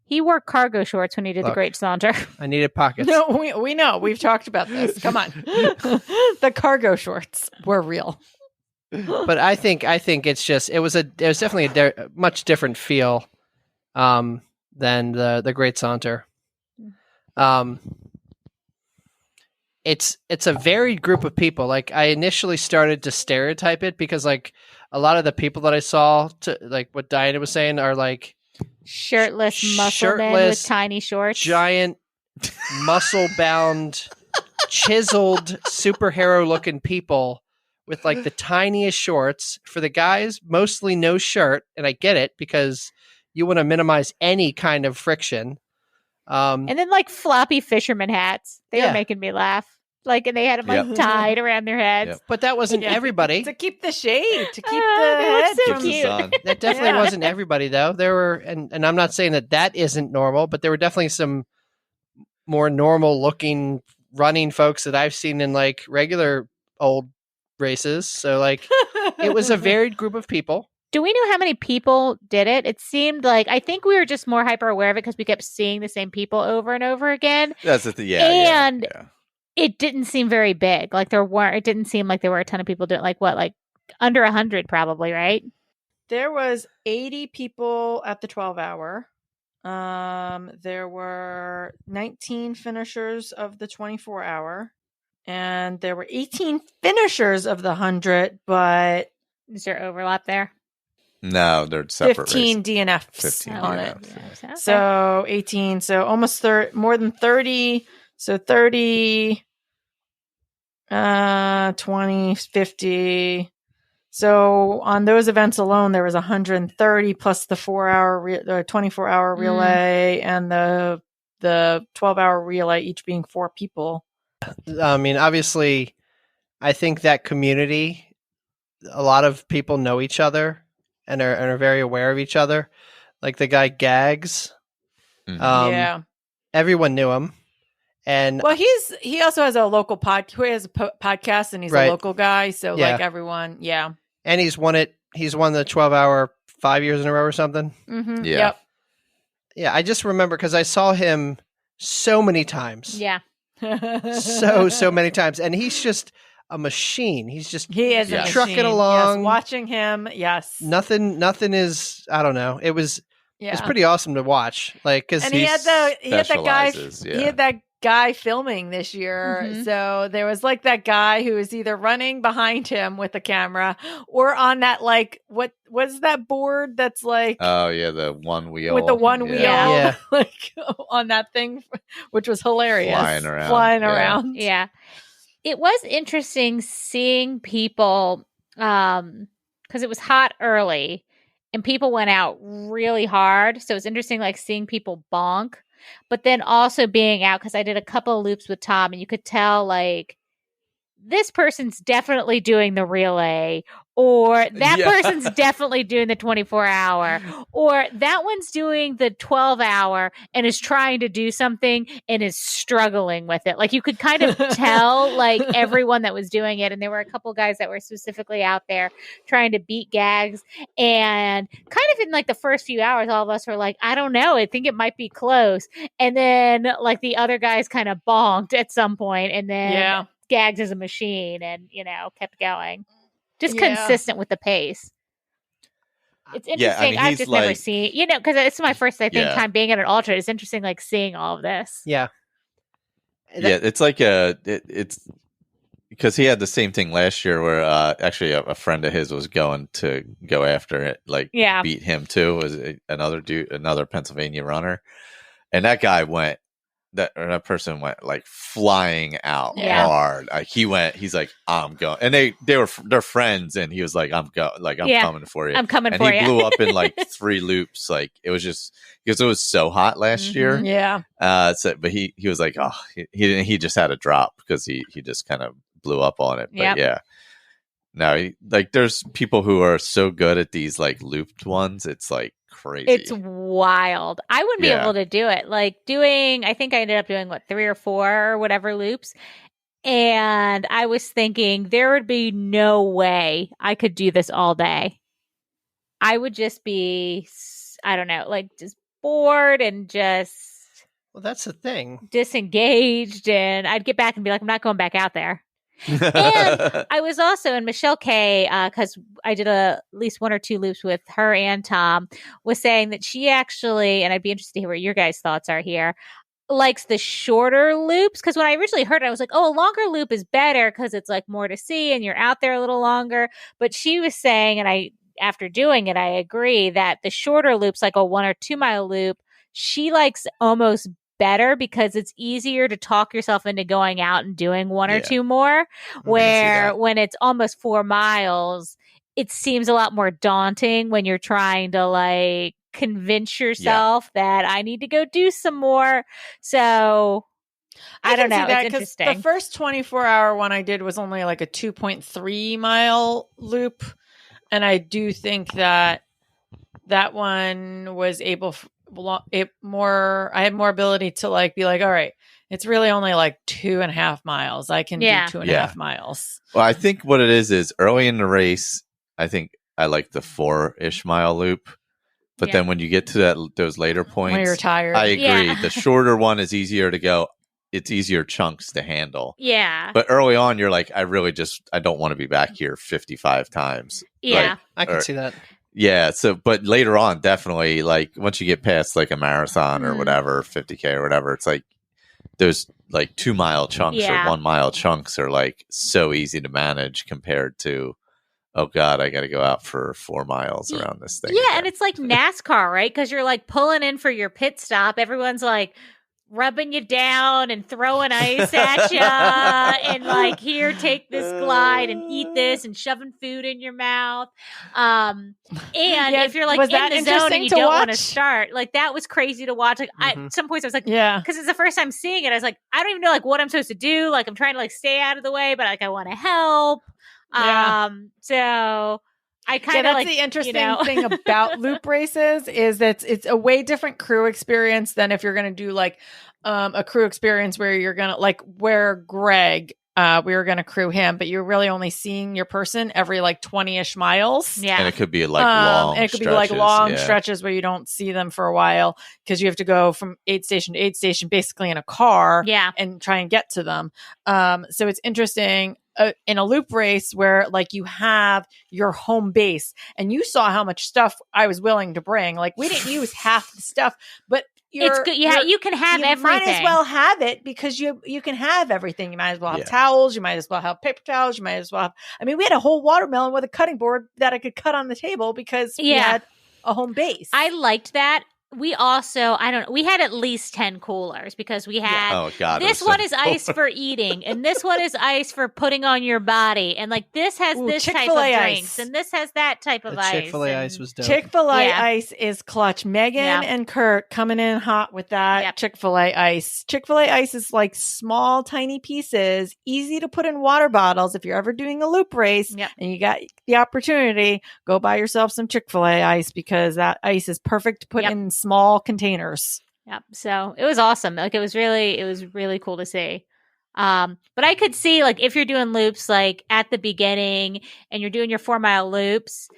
he wore cargo shorts when he did the Look. Great Saunter. I needed pockets. No, we know. We've talked about this. Come on. The cargo shorts were real. But I think it's just it was definitely a much different feel than the Great Saunter. It's a varied group of people. Like I initially started to stereotype it because like a lot of the people that I saw, to like what Diana was saying, are like Shirtless muscle men with Shirtless, tiny shorts. giant, muscle-bound, chiseled, superhero-looking people with like the tiniest shorts. For the guys, mostly no shirt, and I get it because you want to minimize any kind of friction. And then like floppy fisherman hats. They were Yeah. making me laugh. Like, and they had them like Yep. tied around their heads. Yep. But that wasn't Yeah. everybody. To keep the shade, to keep Oh, the they look head so from Keeps the cute. sun. That definitely Yeah. wasn't everybody, though. There were, and I'm not saying that isn't normal, but there were definitely some more normal-looking running folks that I've seen in like regular old races. So like, it was a varied group of people. Do we know how many people did it? It seemed like, I think we were just more hyper aware of it because we kept seeing the same people over and over again. That's the thing. And yeah. it didn't seem very big. Like it didn't seem like there were a ton of people doing like under 100 probably, right? There was 80 people at the 12-hour. There were 19 finishers of the 24-hour, and there were 18 finishers of the 100, but Is there overlap there? No, they're separate 15 races. DNFs 15 on it. DNFs. Okay. So 18, so almost more than 30. So 30, 20, 50. So on those events alone, there was 130 plus the 24-hour relay and the 12-hour relay, each being 4 people. I mean, obviously, I think that community, a lot of people know each other and are very aware of each other. Like the guy Gags, Mhm. Yeah. everyone knew him, and Well, he also has a local podcast, and he's Right. a local guy. So Yeah. like everyone, yeah. and he's won it. He's won the 12-hour 5 years in a row or something. Mm-hmm. Yeah. Yep. Yeah, I just remember because I saw him so many times. Yeah. So many times, and he's just a machine. He's just He is Yeah. a trucking machine. along. Yes, watching him. Yes. nothing is. I don't know. It was Yeah. it's pretty awesome to watch. Like because And he had that guy. specializes, He yeah. had that guy filming this year. Mhm. So there was like that guy who was either running behind him with the camera or on that like what is that board that's like Oh yeah, the one wheel with the one wheel Yeah. like on that thing, which was hilarious. Flying around. Yeah. around. Yeah. It was interesting seeing people because it was hot early and people went out really hard. So it was interesting like seeing people bonk, but then also being out because I did a couple of loops with Tom and you could tell like this person's definitely doing the relay, or that Yeah. person's definitely doing the 24-hour, or that one's doing the 12-hour and is trying to do something and is struggling with it. Like you could kind of tell like everyone that was doing it. And there were a couple guys that were specifically out there trying to beat Gags. And kind of in like the first few hours, all of us were like, I don't know. I think it might be close. And then like the other guys kind of bonked at some point, and then Yeah. Gags is a machine and, kept going. Just Yeah. consistent with the pace. It's interesting. Yeah, I mean, I've he's just never like- seen, because it's my first, I think, Yeah. time being at an ultra. It's interesting, like, seeing all of this. Yeah. Yeah, it's like it's because he had the same thing last year where actually a friend of his was going to go after it, like Yeah. beat him too. Was another Pennsylvania runner, and that guy went. That person went like flying out Yeah. hard. Like he's like, I'm going, and they're friends, and he was like, I'm Yeah. coming for you. I'm coming and for he you. blew up in like 3 loops. Like it was just because it was so hot last year. Yeah. But he was like, oh, he just had a drop because he just kind of blew up on it. But Yep. yeah, no, like there's people who are so good at these like looped ones. It's like crazy. It's wild. I wouldn't be Yeah. able to do it. Like I think I ended up doing 3 or 4 or whatever loops. And I was thinking there would be no way I could do this all day. I would just be, I don't know, like just bored and just Well, that's the thing. disengaged. And I'd get back and be like, I'm not going back out there. And I was also in Michelle K, because I did at least 1 or 2 loops with her and Tom, was saying that she actually, and I'd be interested to hear what your guys' thoughts are here, likes the shorter loops. Because when I originally heard it, I was like, oh, a longer loop is better because it's like more to see and you're out there a little longer. But she was saying, and I after doing it, I agree that the shorter loops, like a 1 or 2 mile loop, she likes almost better because it's easier to talk yourself into going out and doing 1 or 2 more. Where when it's almost 4 miles, it seems a lot more daunting when you're trying to like convince yourself that I need to go do some more. So I don't know. It's interesting. The first 24-hour one I did was only like a 2.3 mile loop. And I do think that one was able I had more ability to like be like, all right, it's really only like 2.5 miles. I can do 2.5 miles. Well, I think what it is early in the race, I think I like the 4-ish mile loop. But then when you get to those later points, when you're tired, I agree. Yeah. The shorter one is easier to go. It's easier chunks to handle. Yeah. But early on, you're like, I don't want to be back here 55 times. Yeah. Like, I can see that. Yeah. So, but later on, definitely, like once you get past like a marathon or whatever, 50K or whatever, it's like those like 2 mile chunks or 1 mile chunks are like so easy to manage compared to, oh God, I got to go out for 4 miles around this thing. Yeah. again. And it's like NASCAR, right? Because you're like pulling in for your pit stop. Everyone's like rubbing you down and throwing ice at you and like, here, take this glide and eat this and shoving food in your mouth. And if you're like in the zone and you don't want to start, like that was crazy to watch. Like at some points I was like, because it's the first time seeing it. I was like, I don't even know like what I'm supposed to do. Like I'm trying to like stay out of the way, but like I want to help. So I kind of that's the interesting thing about loop races is that it's a way different crew experience than if you're going to do like a crew experience where you're going to like where Greg, we were going to crew him, but you're really only seeing your person every like 20-ish miles. Yeah. And it could be like long and it could stretches, be like long stretches where you don't see them for a while because you have to go from aid station to aid station basically in a car and try and get to them. So it's interesting. In a loop race where like you have your home base and you saw how much stuff I was willing to bring. Like we didn't use half the stuff, but it's good. Yeah, you can have everything. You might as well have it because you can have everything. You might as well have towels. You might as well have paper towels. You might as well have. I mean, we had a whole watermelon with a cutting board that I could cut on the table because we had a home base. I liked that. We also, we had at least 10 coolers because we had, this one is ice for eating and this one is ice for putting on your body. And like this has this type of drinks and this has that type of ice. Chick-fil-A ice was dope. Chick-fil-A ice is clutch. Megan and Kurt coming in hot with that Chick-fil-A ice. Chick-fil-A ice is like small, tiny pieces, easy to put in water bottles. If you're ever doing a loop race and you got the opportunity, go buy yourself some Chick-fil-A ice because that ice is perfect to put in small containers. Yep. So it was awesome. Like it was really cool to see. But I could see like if you're doing loops like at the beginning and you're doing your 4 mile loops,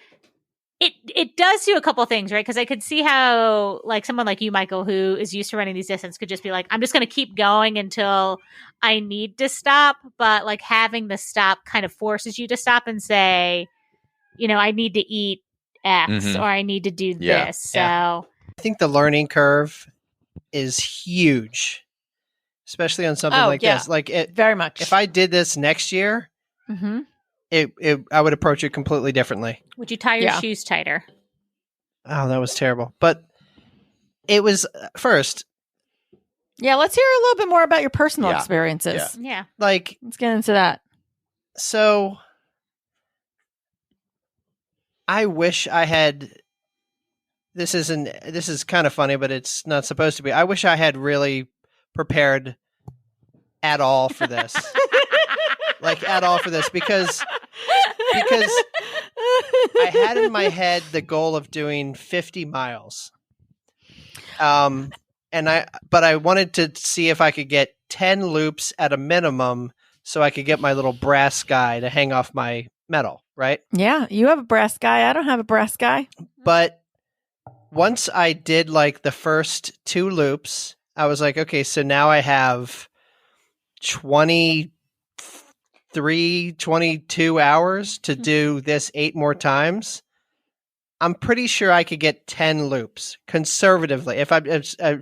it does do a couple things, right? Because I could see how like someone like you, Michael, who is used to running these distances, could just be like, I'm just going to keep going until I need to stop. But like having the stop kind of forces you to stop and say, I need to eat X or I need to do this. So I think the learning curve is huge, especially on something like this. Like it very much. If I did this next year, I would approach it completely differently. Would you tie your shoes tighter? Oh, that was terrible. But it was first. Yeah, let's hear a little bit more about your personal experiences. Yeah. Like, let's get into that. So I wish I had. This is kind of funny, but it's not supposed to be. I wish I had really prepared at all for this. Because I had in my head the goal of doing 50 miles. But I wanted to see if I could get 10 loops at a minimum so I could get my little brass guy to hang off my medal, right? Yeah, you have a brass guy. I don't have a brass guy. But once I did like the first 2 loops, I was like, okay, so now I have 22 hours to do this 8 more times. I'm pretty sure I could get 10 loops conservatively. If I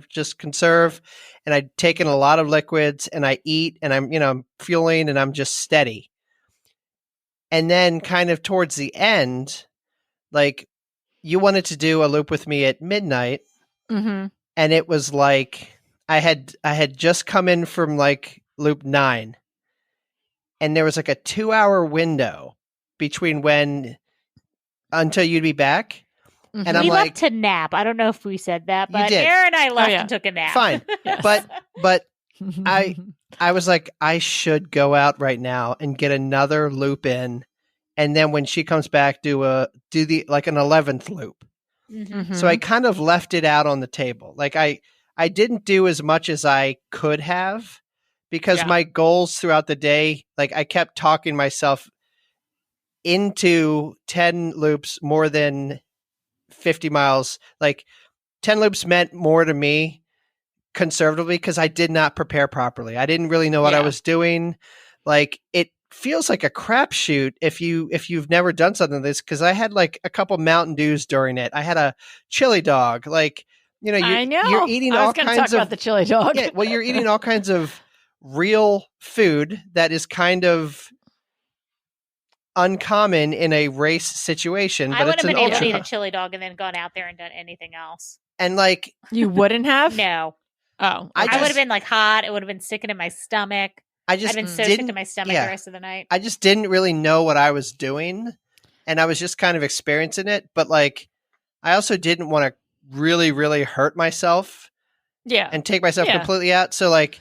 just conserve and I'd taken a lot of liquids and I eat and I'm fueling and I'm just steady. And then kind of towards the end, like you wanted to do a loop with me at midnight, Mm-hmm. and it was like I had just come in from like loop 9, and there was like a 2-hour window between until you'd be back. Mm-hmm. And I'm we like, left to nap. I don't know if we said that, You but did. Aaron and I left yeah. and took a nap. Fine. Yes. But I was like, I should go out right now and get another loop in, and then when she comes back, do an 11th loop. Mhm. Mhm. So I kind of left it out on the table. Like I didn't do as much as I could have, because Yeah. my goals throughout the day, like I kept talking myself into 10 loops more than 50 miles. Like 10 loops meant more to me conservatively because I did not prepare properly. I didn't really know what I Yeah. was doing. Like it feels like a crapshoot if you've never done something like this, because I had like a couple Mountain Dews during it. I had a chili dog. Like, you know, I know. you're eating I all was going to kinds talk of about the chili dog. yeah. Well, you're eating all kinds of real food that is kind of uncommon in a race situation, I but would it's have an been able to ultra. eat a chili dog and then gone out there and done anything else. And like, You wouldn't have? No. Oh, I I okay. would have been like hot. It would have been sticking in my stomach. I I'd just been so didn't. sick to my stomach yeah. the rest of the night. I just didn't really know what I was doing, and I was just kind of experiencing it. But like, I also didn't want to really, really hurt myself Yeah. and take myself Yeah. completely out. So like,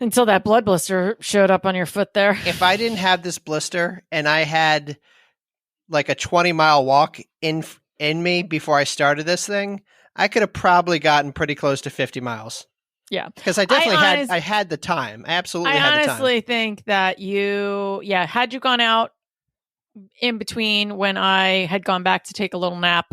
Until that blood blister showed up on your foot there. if I didn't have this blister and I had like a 20-mile walk in me before I started this thing, I could have probably gotten pretty close to 50 miles. Yeah. Because I definitely I had the time. I absolutely had the time. I honestly think that had you gone out in between when I had gone back to take a little nap,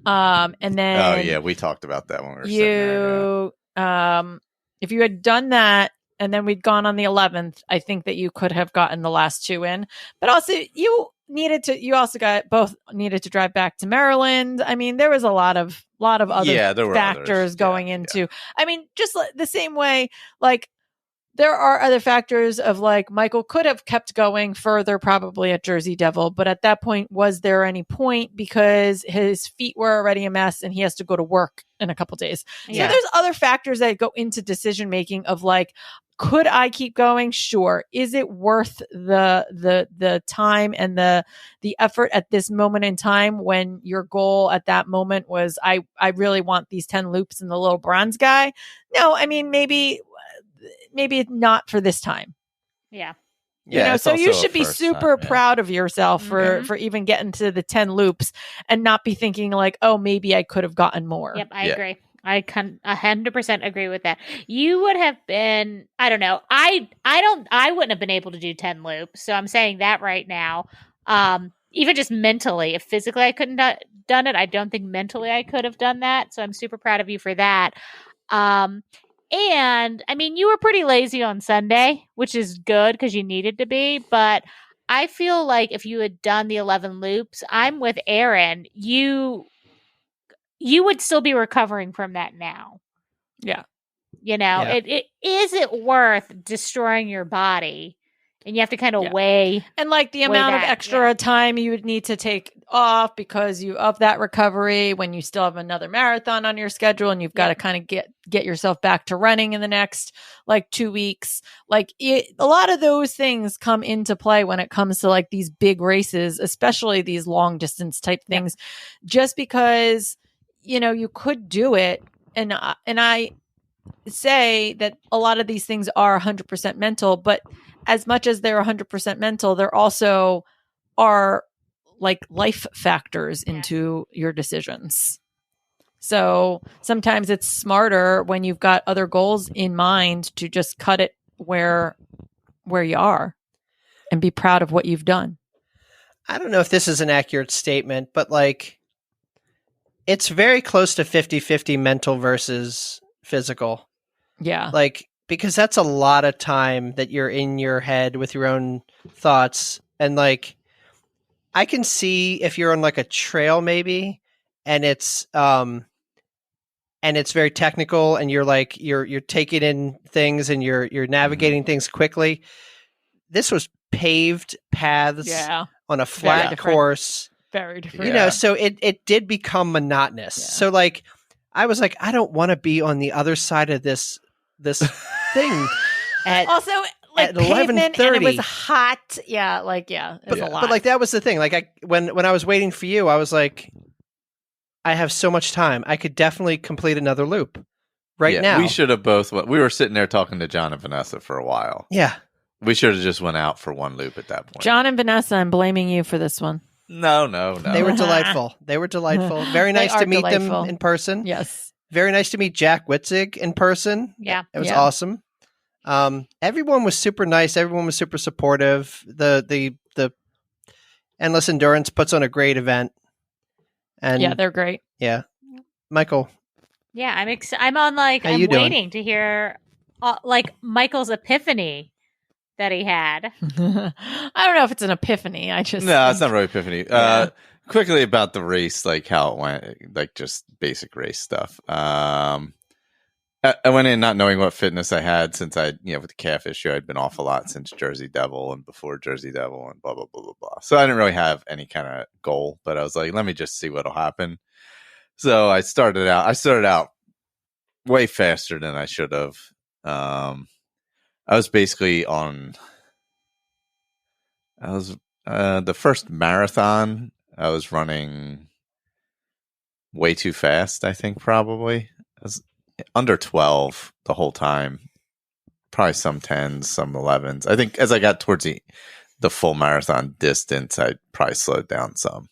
and then Oh yeah, we talked about that when we were sitting there. Yeah. If you had done that and then we'd gone on the 11th, I think that you could have gotten the last 2 in. But also you both needed to drive back to Maryland. I mean, there was a lot of other there were factors others. going Yeah, into. I mean, just the same way, like there are other factors of like Michael could have kept going further probably at Jersey Devil, but at that point, was there any point, because his feet were already a mess and he has to go to work in a couple days. Yeah. So there's other factors that go into decision making of like, could I keep going? Sure. Is it worth the time and the effort at this moment in time when your goal at that moment was I really want these 10 loops and the little bronze guy? No, I mean maybe not for this time. Yeah. Yeah, So you also a should be first super time, yeah. proud of yourself Mhm. for even getting to the 10 loops and not be thinking like, oh, maybe I could have gotten more. Yep, I Yeah. agree. I can 100% agree with that. You would have been, I don't know. I wouldn't have been able to do 10 loops. So I'm saying that right now. Even just mentally, if physically I couldn't done it, I don't think mentally I could have done that. So I'm super proud of you for that. And I mean, you were pretty lazy on Sunday, which is good because you needed to be. But I feel like if you had done the 11 loops, I'm with Aaron. You would still be recovering from that now. Yeah. You know, Yeah. it is it worth destroying your body? And you have to kind of Yeah. weigh. And like the Way amount of back, extra yeah. time you would need to take off because of that recovery when you still have another marathon on your schedule and you've got to kind of get yourself back to running in the next like 2 weeks. Like a lot of those things come into play when it comes to like these big races, especially these long distance type things, just because, you could do it. And I say that a lot of these things are 100% mental, but as much as they're 100% mental, there also are like life factors into your decisions. So sometimes it's smarter when you've got other goals in mind to just cut it where you are and be proud of what you've done. I don't know if this is an accurate statement, but like it's very close to 50-50 mental versus physical. Yeah. Like, because that's a lot of time that you're in your head with your own thoughts. And like, I can see if you're on like a trail maybe, and it's very technical and you're like, you're taking in things and you're navigating things quickly. This was paved paths Yeah. on a flat different. course. very different. You know, so it did become monotonous. Yeah. So like, I was like, I don't want to be on the other side of this thing at Also, like at pavement, and it was 11:30. hot. Yeah, like it's a lot. But like that was the thing. Like when I was waiting for you, I was like, I have so much time. I could definitely complete another loop now. We should have both. We were sitting there talking to John and Vanessa for a while. Yeah. We should have just went out for one loop at that point. John and Vanessa, I'm blaming you for this one. No. They were delightful. Very nice to meet them in person. Yes. Very nice to meet Jack Witzig in person. Yeah. It was awesome. Everyone was super nice. Everyone was super supportive. The Endless Endurance puts on a great event. And yeah, they're great. Yeah. Michael. Yeah, I'm on like, How I'm you doing? waiting to hear like Michael's epiphany that he had. I don't know if it's an epiphany. I just No, it's not really epiphany. Yeah. Quickly about the race, like how it went, like just basic race stuff. I went in not knowing what fitness I had since with the calf issue, I'd been off a lot since Jersey Devil and before Jersey Devil and blah, blah, blah, blah, blah. So I didn't really have any kind of goal, but I was like, let me just see what'll happen. So I started out way faster than I should have. I was basically the first marathon, I was running way too fast, I think probably. I was under 12 the whole time. Probably some 10s, some 11s. I think as I got towards the full marathon distance, I probably slowed down some.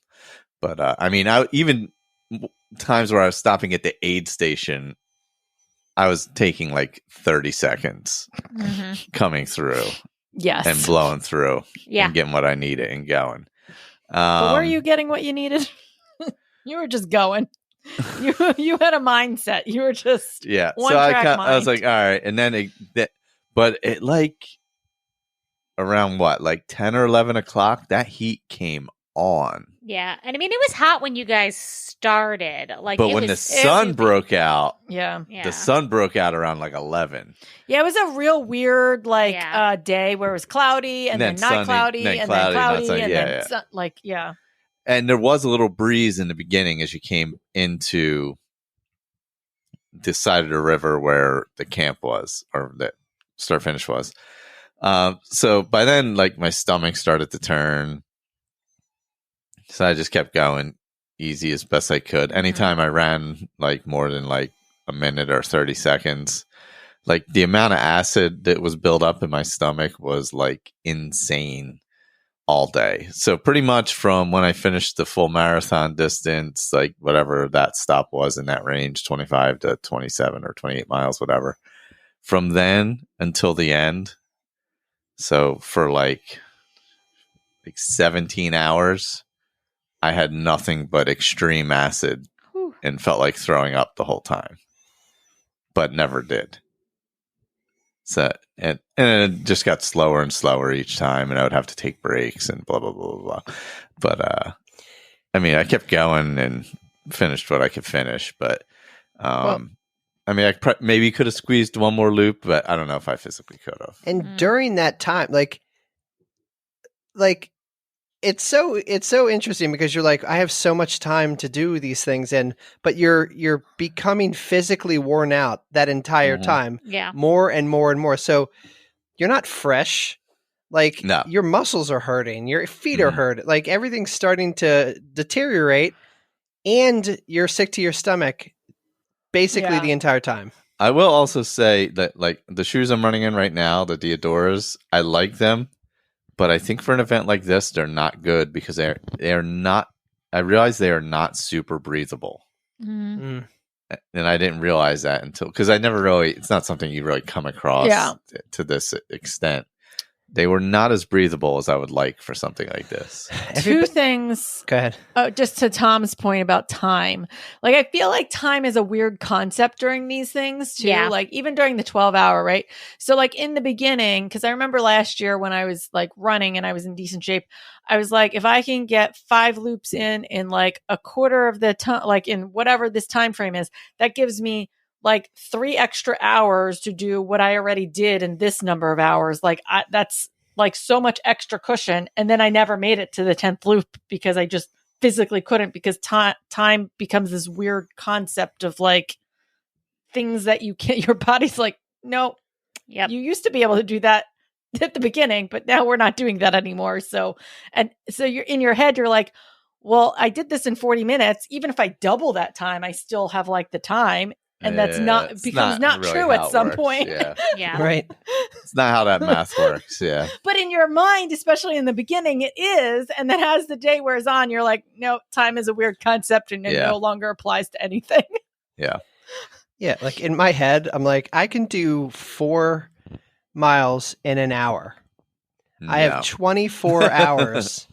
But I even times where I was stopping at the aid station, I was taking like 30 seconds coming through. Yes. And blowing through. Yeah. And getting what I needed and going. But were you getting what you needed? You were just going. You had a mindset. You were just one so track mind. I was like, all right, and then but it like around like 10 or 11 o'clock, that heat came on. Yeah, and I mean it was hot when you guys started. Like, but when the sun broke out, the sun broke out around like 11. Yeah, it was a real weird day where it was cloudy and then not sunny, cloudy and then cloudy and then sun, And there was a little breeze in the beginning as you came into the side of the river where the camp was, or the start finish was. So by then, like my stomach started to turn. So I just kept going easy as best I could. Anytime I ran like more than like a minute or 30 seconds, like the amount of acid that was built up in my stomach was like insane all day. So pretty much from when I finished the full marathon distance, like whatever that stop was in that range, 25 to 27 or 28 miles, whatever, from then until the end. So for like 17 hours, I had nothing but extreme acid and felt like throwing up the whole time, but never did. So, and it just got slower and slower each time, and I would have to take breaks and blah, blah, blah, blah, blah. But, I kept going and finished what I could finish, but, I maybe could have squeezed one more loop, but I don't know if I physically could have. And during that time, like it's so interesting because you're like, I have so much time to do these things, but you're becoming physically worn out that entire time. Yeah. More and more and more. So you're not fresh. Like your muscles are hurting, your feet are hurt, like everything's starting to deteriorate, and you're sick to your stomach basically the entire time. I will also say that like the shoes I'm running in right now, the Diodoras, I like them. But I think for an event like this, they're not good because they're not. I realize they are not super breathable, and I didn't realize that until because I never really. It's not something you really come across to this extent. They were not as breathable as I would like for something like this. Two things. Go ahead. Just to Tom's point about time. Like, I feel like time is a weird concept during these things, too. Yeah. Like, even during the 12-hour, right? So, like, in the beginning, because I remember last year when I was, like, running and I was in decent shape, I was like, if I can get 5 loops in like, a quarter of the time, like, in whatever this time frame is, that gives me like 3 extra hours to do what I already did in this number of hours. Like that's like so much extra cushion. And then I never made it to the 10th loop because I just physically couldn't, because time becomes this weird concept of like things that you can't, your body's like, no, Yep. you used to be able to do that at the beginning, but now we're not doing that anymore. So you're in your head, you're like, well, I did this in 40 minutes. Even if I double that time, I still have like the time. And that's becomes not really true how at it some works. point. Yeah. Yeah. Right. It's not how that math works. Yeah. But in your mind, especially in the beginning, it is. And then as the day wears on, you're like, no, time is a weird concept and it no longer applies to anything. Yeah. Yeah. Like in my head, I'm like, I can do 4 miles in an hour. I have 24 hours.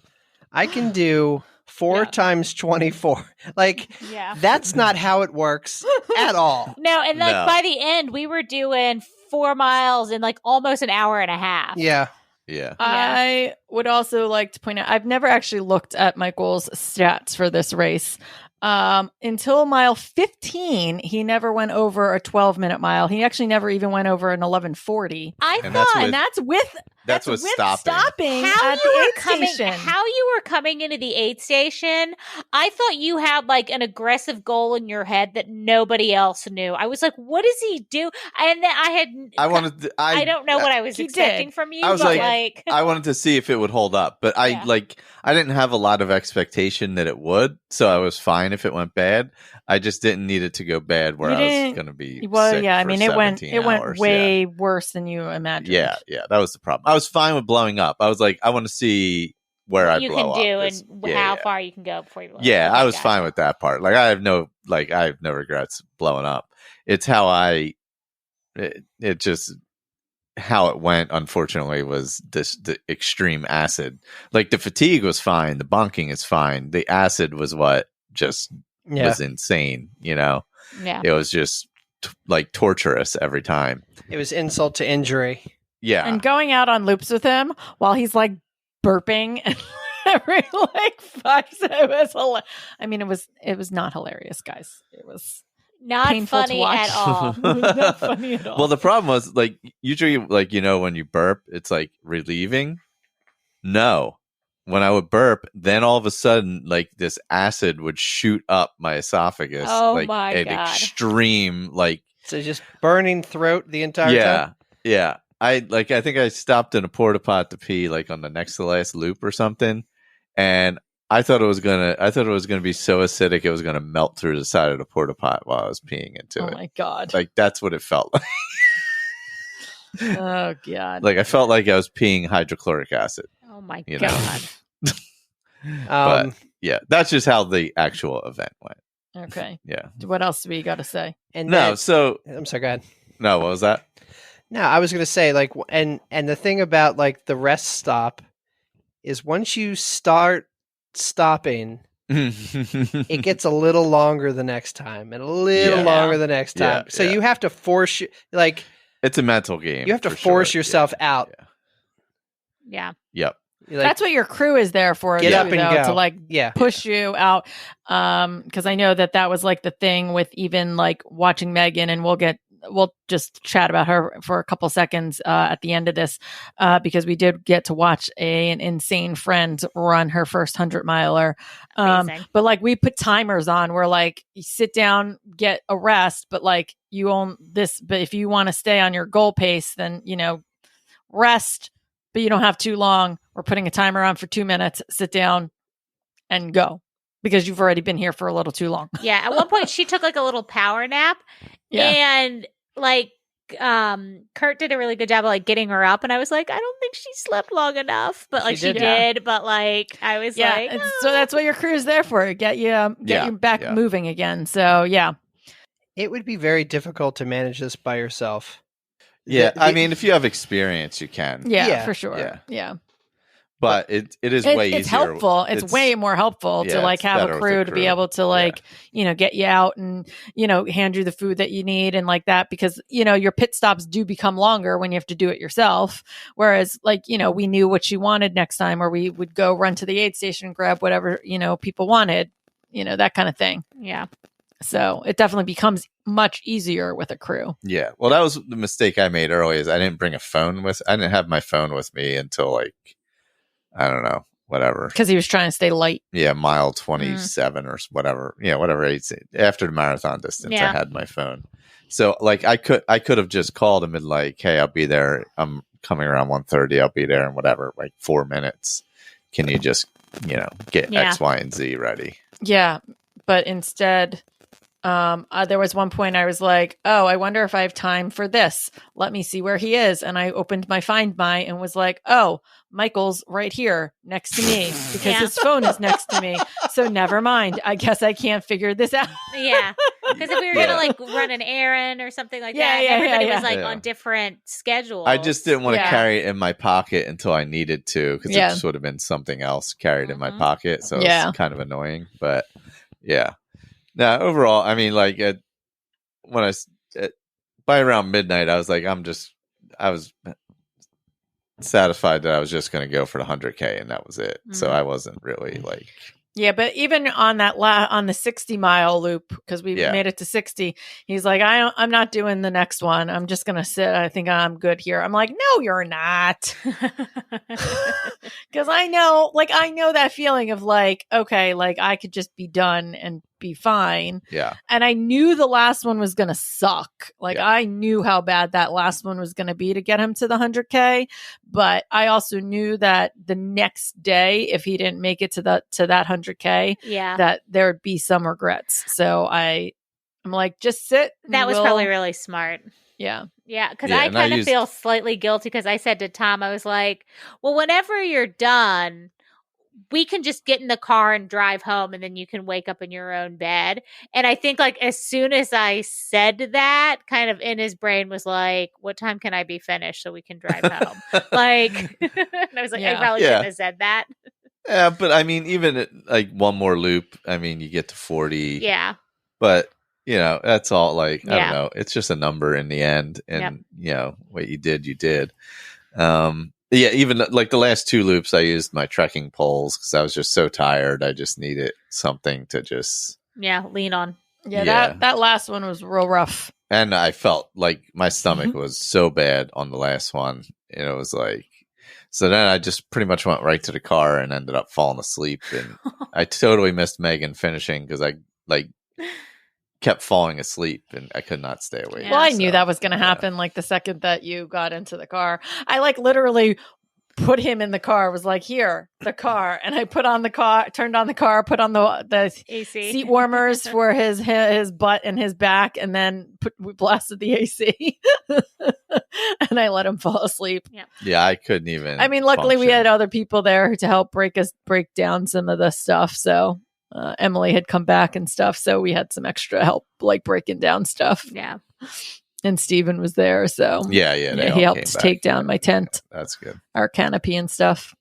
I can do 4 times 24. Like, that's not how it works at all. No, and like by the end, we were doing 4 miles in like almost an hour and a half. Yeah. Yeah. I would also like to point out, I've never actually looked at Michael's stats for this race. Until mile 15, he never went over a 12-minute mile. He actually never even went over an 11:40. That's with stopping. How you were coming into the aid station, I thought you had like an aggressive goal in your head that nobody else knew. I was like, what does he do? And then I don't know what I was expecting from you. I was but like I wanted to see if it would hold up, but I didn't have a lot of expectation that it would, so I was fine if it went bad. I just didn't need it to go bad where I was going to be. Well, sick yeah, I for mean, it went hours. way worse than you imagined. Yeah, that was the problem. I was fine with blowing up. I was like, I want to see where I blow up. You can do and how far you can go before you blow up. Yeah, I was fine with that part. Like, I have no regrets blowing up. It's how it just how it went, unfortunately, was the extreme acid. Like, the fatigue was fine, the bunking is fine. The acid was what just was insane, you know? Yeah. It was just like torturous every time. It was insult to injury. Yeah. And going out on loops with him while he's like burping and every like 5 seconds. I mean, it was not hilarious, guys. It was not funny at all. It was not funny at all. Well, the problem was, like, usually, like, you know, when you burp, it's like relieving. No. When I would burp, then all of a sudden, like, this acid would shoot up my esophagus. Oh, like, my an God. extreme, like... So just burning throat the entire time? Yeah. I think I stopped in a porta pot to pee, like, on the next to last loop or something. And I thought it was gonna be so acidic it was gonna melt through the side of the porta pot while I was peeing into it. Oh my God. Like, that's what it felt like. Oh God. Like, I felt like I was peeing hydrochloric acid. Oh my You God. But yeah, that's just how the actual event went. Okay. Yeah. What else do we got to say? And No, then- so I'm sorry, go ahead. no, what was that? No, I was going to say, like, and the thing about, like, the rest stop is once you start stopping, it gets a little longer the next time and a little longer the next time. So you have to force, like... It's a mental game. You have to force yourself out. Yeah. Yep. Like, That's what your crew is there for. Get too, up and though, go. to like push you out. Because I know that was like the thing with even like watching Megan, and we'll just chat about her for a couple seconds at the end of this, because we did get to watch an insane friend run her first 100-miler. But like, we put timers on where like you sit down, get a rest, but like you own this. But if you want to stay on your goal pace, then, you know, rest, but you don't have too long. We're putting a timer on for 2 minutes, sit down and go, because you've already been here for a little too long. Yeah. At one point she took like a little power nap. Yeah. And like Kurt did a really good job of like getting her up, and I was like, I don't think she slept long enough, but like she did. But like I was like, so that's what your crew is there for, get you back moving again. So yeah, it would be very difficult to manage this by yourself. Yeah, I mean, if you have experience, you can. Yeah, for sure. Yeah. But it is way easier. It's helpful. It's way more helpful to like have a crew to be able to like, you know, get you out and, you know, hand you the food that you need and like that, because, you know, your pit stops do become longer when you have to do it yourself. Whereas like, you know, we knew what she wanted next time, or we would go run to the aid station and grab whatever, you know, people wanted, you know, that kind of thing. Yeah. So it definitely becomes much easier with a crew. Yeah. Well, that was the mistake I made early, is I didn't have my phone with me until like, I don't know, whatever. Because he was trying to stay light. Yeah, mile 27 or whatever. Yeah, whatever. After the marathon distance, I had my phone. So like I could have just called him and like, hey, I'll be there. I'm coming around 1:30. I'll be there in whatever, like 4 minutes. Can you just, get X, Y, and Z ready? Yeah, but instead, there was one point I was like, oh, I wonder if I have time for this. Let me see where he is. And I opened my Find My and was like, oh, Michael's right here next to me because his phone is next to me. So never mind. I guess I can't figure this out. Yeah. Because if we were going to like run an errand or something like that, everybody was like on different schedules. I just didn't want to carry it in my pocket until I needed to because it just would have been something else carried in my pocket. So it's kind of annoying. But yeah. Now, overall, I mean, like by around midnight, I was like, I was satisfied that I was just going to go for the 100K and that was it. So I wasn't really like. Yeah, but even on that on the 60-mile loop, because we made it to 60, he's like, I'm not doing the next one. I'm just gonna sit. I think I'm good here. I'm like, no, you're not, because I know that feeling of like, okay, like I could just be done and be fine. Yeah, and I knew the last one was gonna suck. Like I knew how bad that last one was gonna be to get him to the 100K, but I also knew that the next day, if he didn't make it to that 100K, that there would be some regrets. So I'm like, just sit. That was probably really smart. Yeah. Yeah, because I kind of feel slightly guilty because I said to Tom, I was like, well, whenever you're done, we can just get in the car and drive home and then you can wake up in your own bed. And I think like as soon as I said that, kind of in his brain was like, what time can I be finished so we can drive home? Like, and I was like, I probably shouldn't have said that. Yeah, but I mean, even at, like one more loop, I mean, you get to 40. Yeah. But, that's all like, I don't know. It's just a number in the end. And, what you did, you did. Yeah, even like the last two loops, I used my trekking poles because I was just so tired. I just needed something to just lean on. Yeah, that last one was real rough. And I felt like my stomach was so bad on the last one. And it was like, so then I just pretty much went right to the car and ended up falling asleep. And I totally missed Megan finishing because I like kept falling asleep and I could not stay awake. Well, I knew that was going to happen. Like the second that you got into the car, I like literally put him in the car, was like, here, the car. And I turned on the car, put on the AC seat warmers for his butt and his back. And then we blasted the AC and I let him fall asleep. Yeah. I couldn't even. I mean, luckily we had other people there to help break down some of the stuff. So Emily had come back and stuff, so we had some extra help, like breaking down stuff. Yeah, and Steven was there, so he helped take down my tent. That's good. Our canopy and stuff.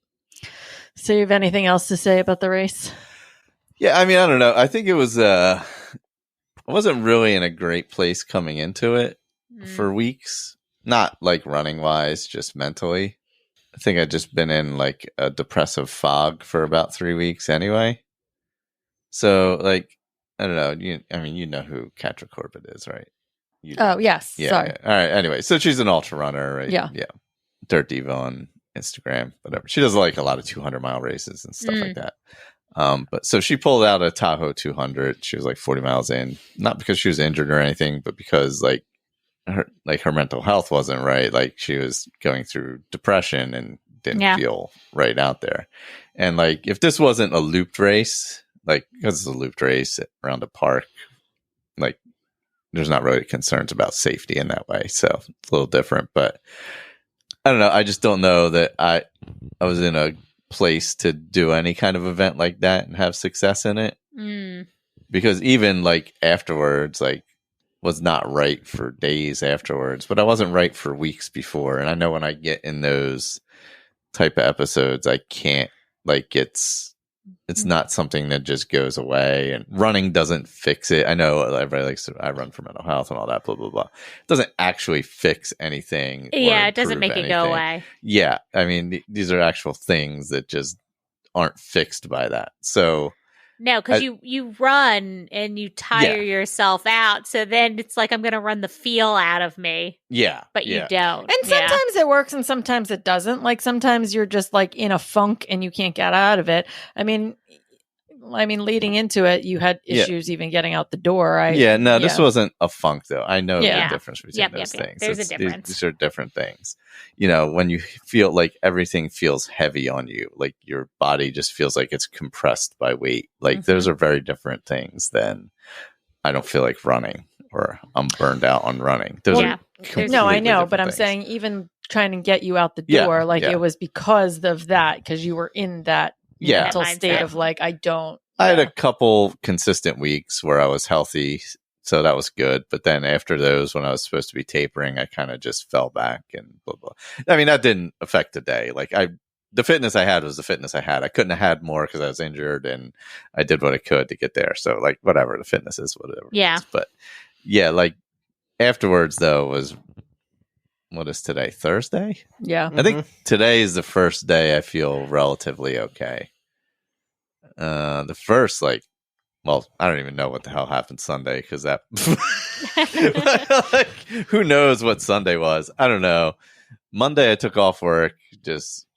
So, you have anything else to say about the race? Yeah, I mean, I don't know. I think it was. I wasn't really in a great place coming into it for weeks. Not like running wise, just mentally. I think I'd just been in like a depressive fog for about 3 weeks anyway. So, like, I don't know. You know who Katra Corbett is, right? Oh, yes. Yeah. Sorry. All right. Anyway, so she's an ultra runner, right? Yeah. Yeah. Dirt Diva on Instagram, whatever. She does like a lot of 200-mile races and stuff like that. But so she pulled out a Tahoe 200. She was like 40 miles in, not because she was injured or anything, but because like her mental health wasn't right. Like she was going through depression and didn't feel right out there. And like, if this wasn't a looped race, like, because it's a looped race around a park, like, there's not really concerns about safety in that way. So it's a little different. But I don't know. I just don't know that I was in a place to do any kind of event like that and have success in it. Because even like afterwards, like, was not right for days afterwards, but I wasn't right for weeks before. And I know when I get in those type of episodes, I can't, like, it's not something that just goes away, and running doesn't fix it. I know everybody likes to, I run for mental health and all that, blah, blah, blah. It doesn't actually fix anything. Yeah, it doesn't make it go away. Yeah. I mean, these are actual things that just aren't fixed by that. So No, because you run and you tire yourself out. So then it's like, I'm going to run the feel out of me. Yeah. But you don't. And sometimes it works and sometimes it doesn't. Like sometimes you're just like in a funk and you can't get out of it. I mean, leading into it, you had issues even getting out the door. This wasn't a funk though. I know the difference between those things. There's a difference. These are different things. You know, when you feel like everything feels heavy on you, like your body just feels like it's compressed by weight. Like those are very different things than I don't feel like running or I'm burned out on running. Those are no, I know, but I'm things. saying even trying to get you out the door, it was because of that, because you were in that mental state of like, I had a couple consistent weeks where I was healthy, so that was good. But then after those, when I was supposed to be tapering, I kind of just fell back and blah, blah. I mean, that didn't affect the day. Like the fitness I had was the fitness I had. I couldn't have had more because I was injured and I did what I could to get there. So like, whatever, the fitness is whatever. Yeah. It is. But yeah, like afterwards though was, what is today? Thursday? Yeah. I think today is the first day I feel relatively okay. The first, like, well, I don't even know what the hell happened Sunday because that, like, who knows what Sunday was? I don't know. Monday I took off work. Just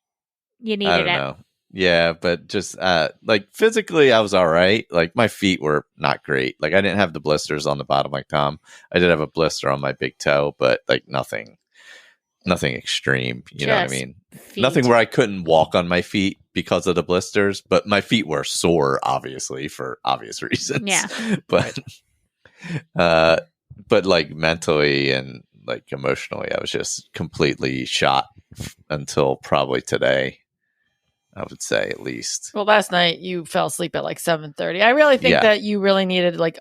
you needed I don't know. Yeah, but just like physically, I was all right. Like my feet were not great. Like I didn't have the blisters on the bottom like Tom. I did have a blister on my big toe, but like nothing extreme. You know what I mean? Feet. Nothing where I couldn't walk on my feet because of the blisters, but my feet were sore, obviously, for obvious reasons. Yeah. But like mentally and like emotionally, I was just completely shot until probably today. I would say at least. Well, last night you fell asleep at like 7:30. I really think that you really needed like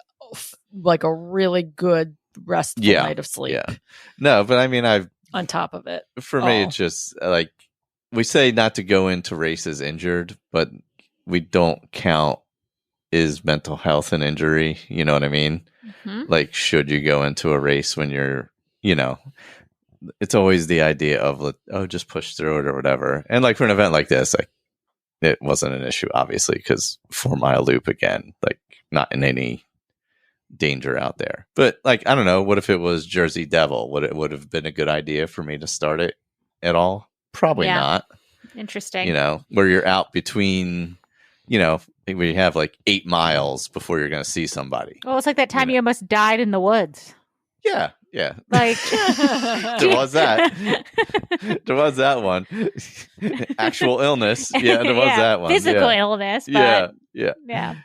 a really good restful night of sleep. Yeah. No, but I mean, on top of it. For me, it's just like we say not to go into races injured, but we don't count is mental health an injury. You know what I mean? Mm-hmm. Like, should you go into a race when you're, you know, it's always the idea of, oh, just push through it or whatever. And like for an event like this, like it wasn't an issue, obviously, because 4 mile loop again, like not in any danger out there. But like, I don't know, what if it was Jersey Devil? Would have been a good idea for me to start it at all? Probably not. Interesting. You know, where you're out between, you know, where you have like 8 miles before you're going to see somebody. Well, it's like that time you almost died in the woods. Yeah. Yeah. Like there was that. There was that one. Actual illness. Yeah, there was that one. Physical illness. But yeah.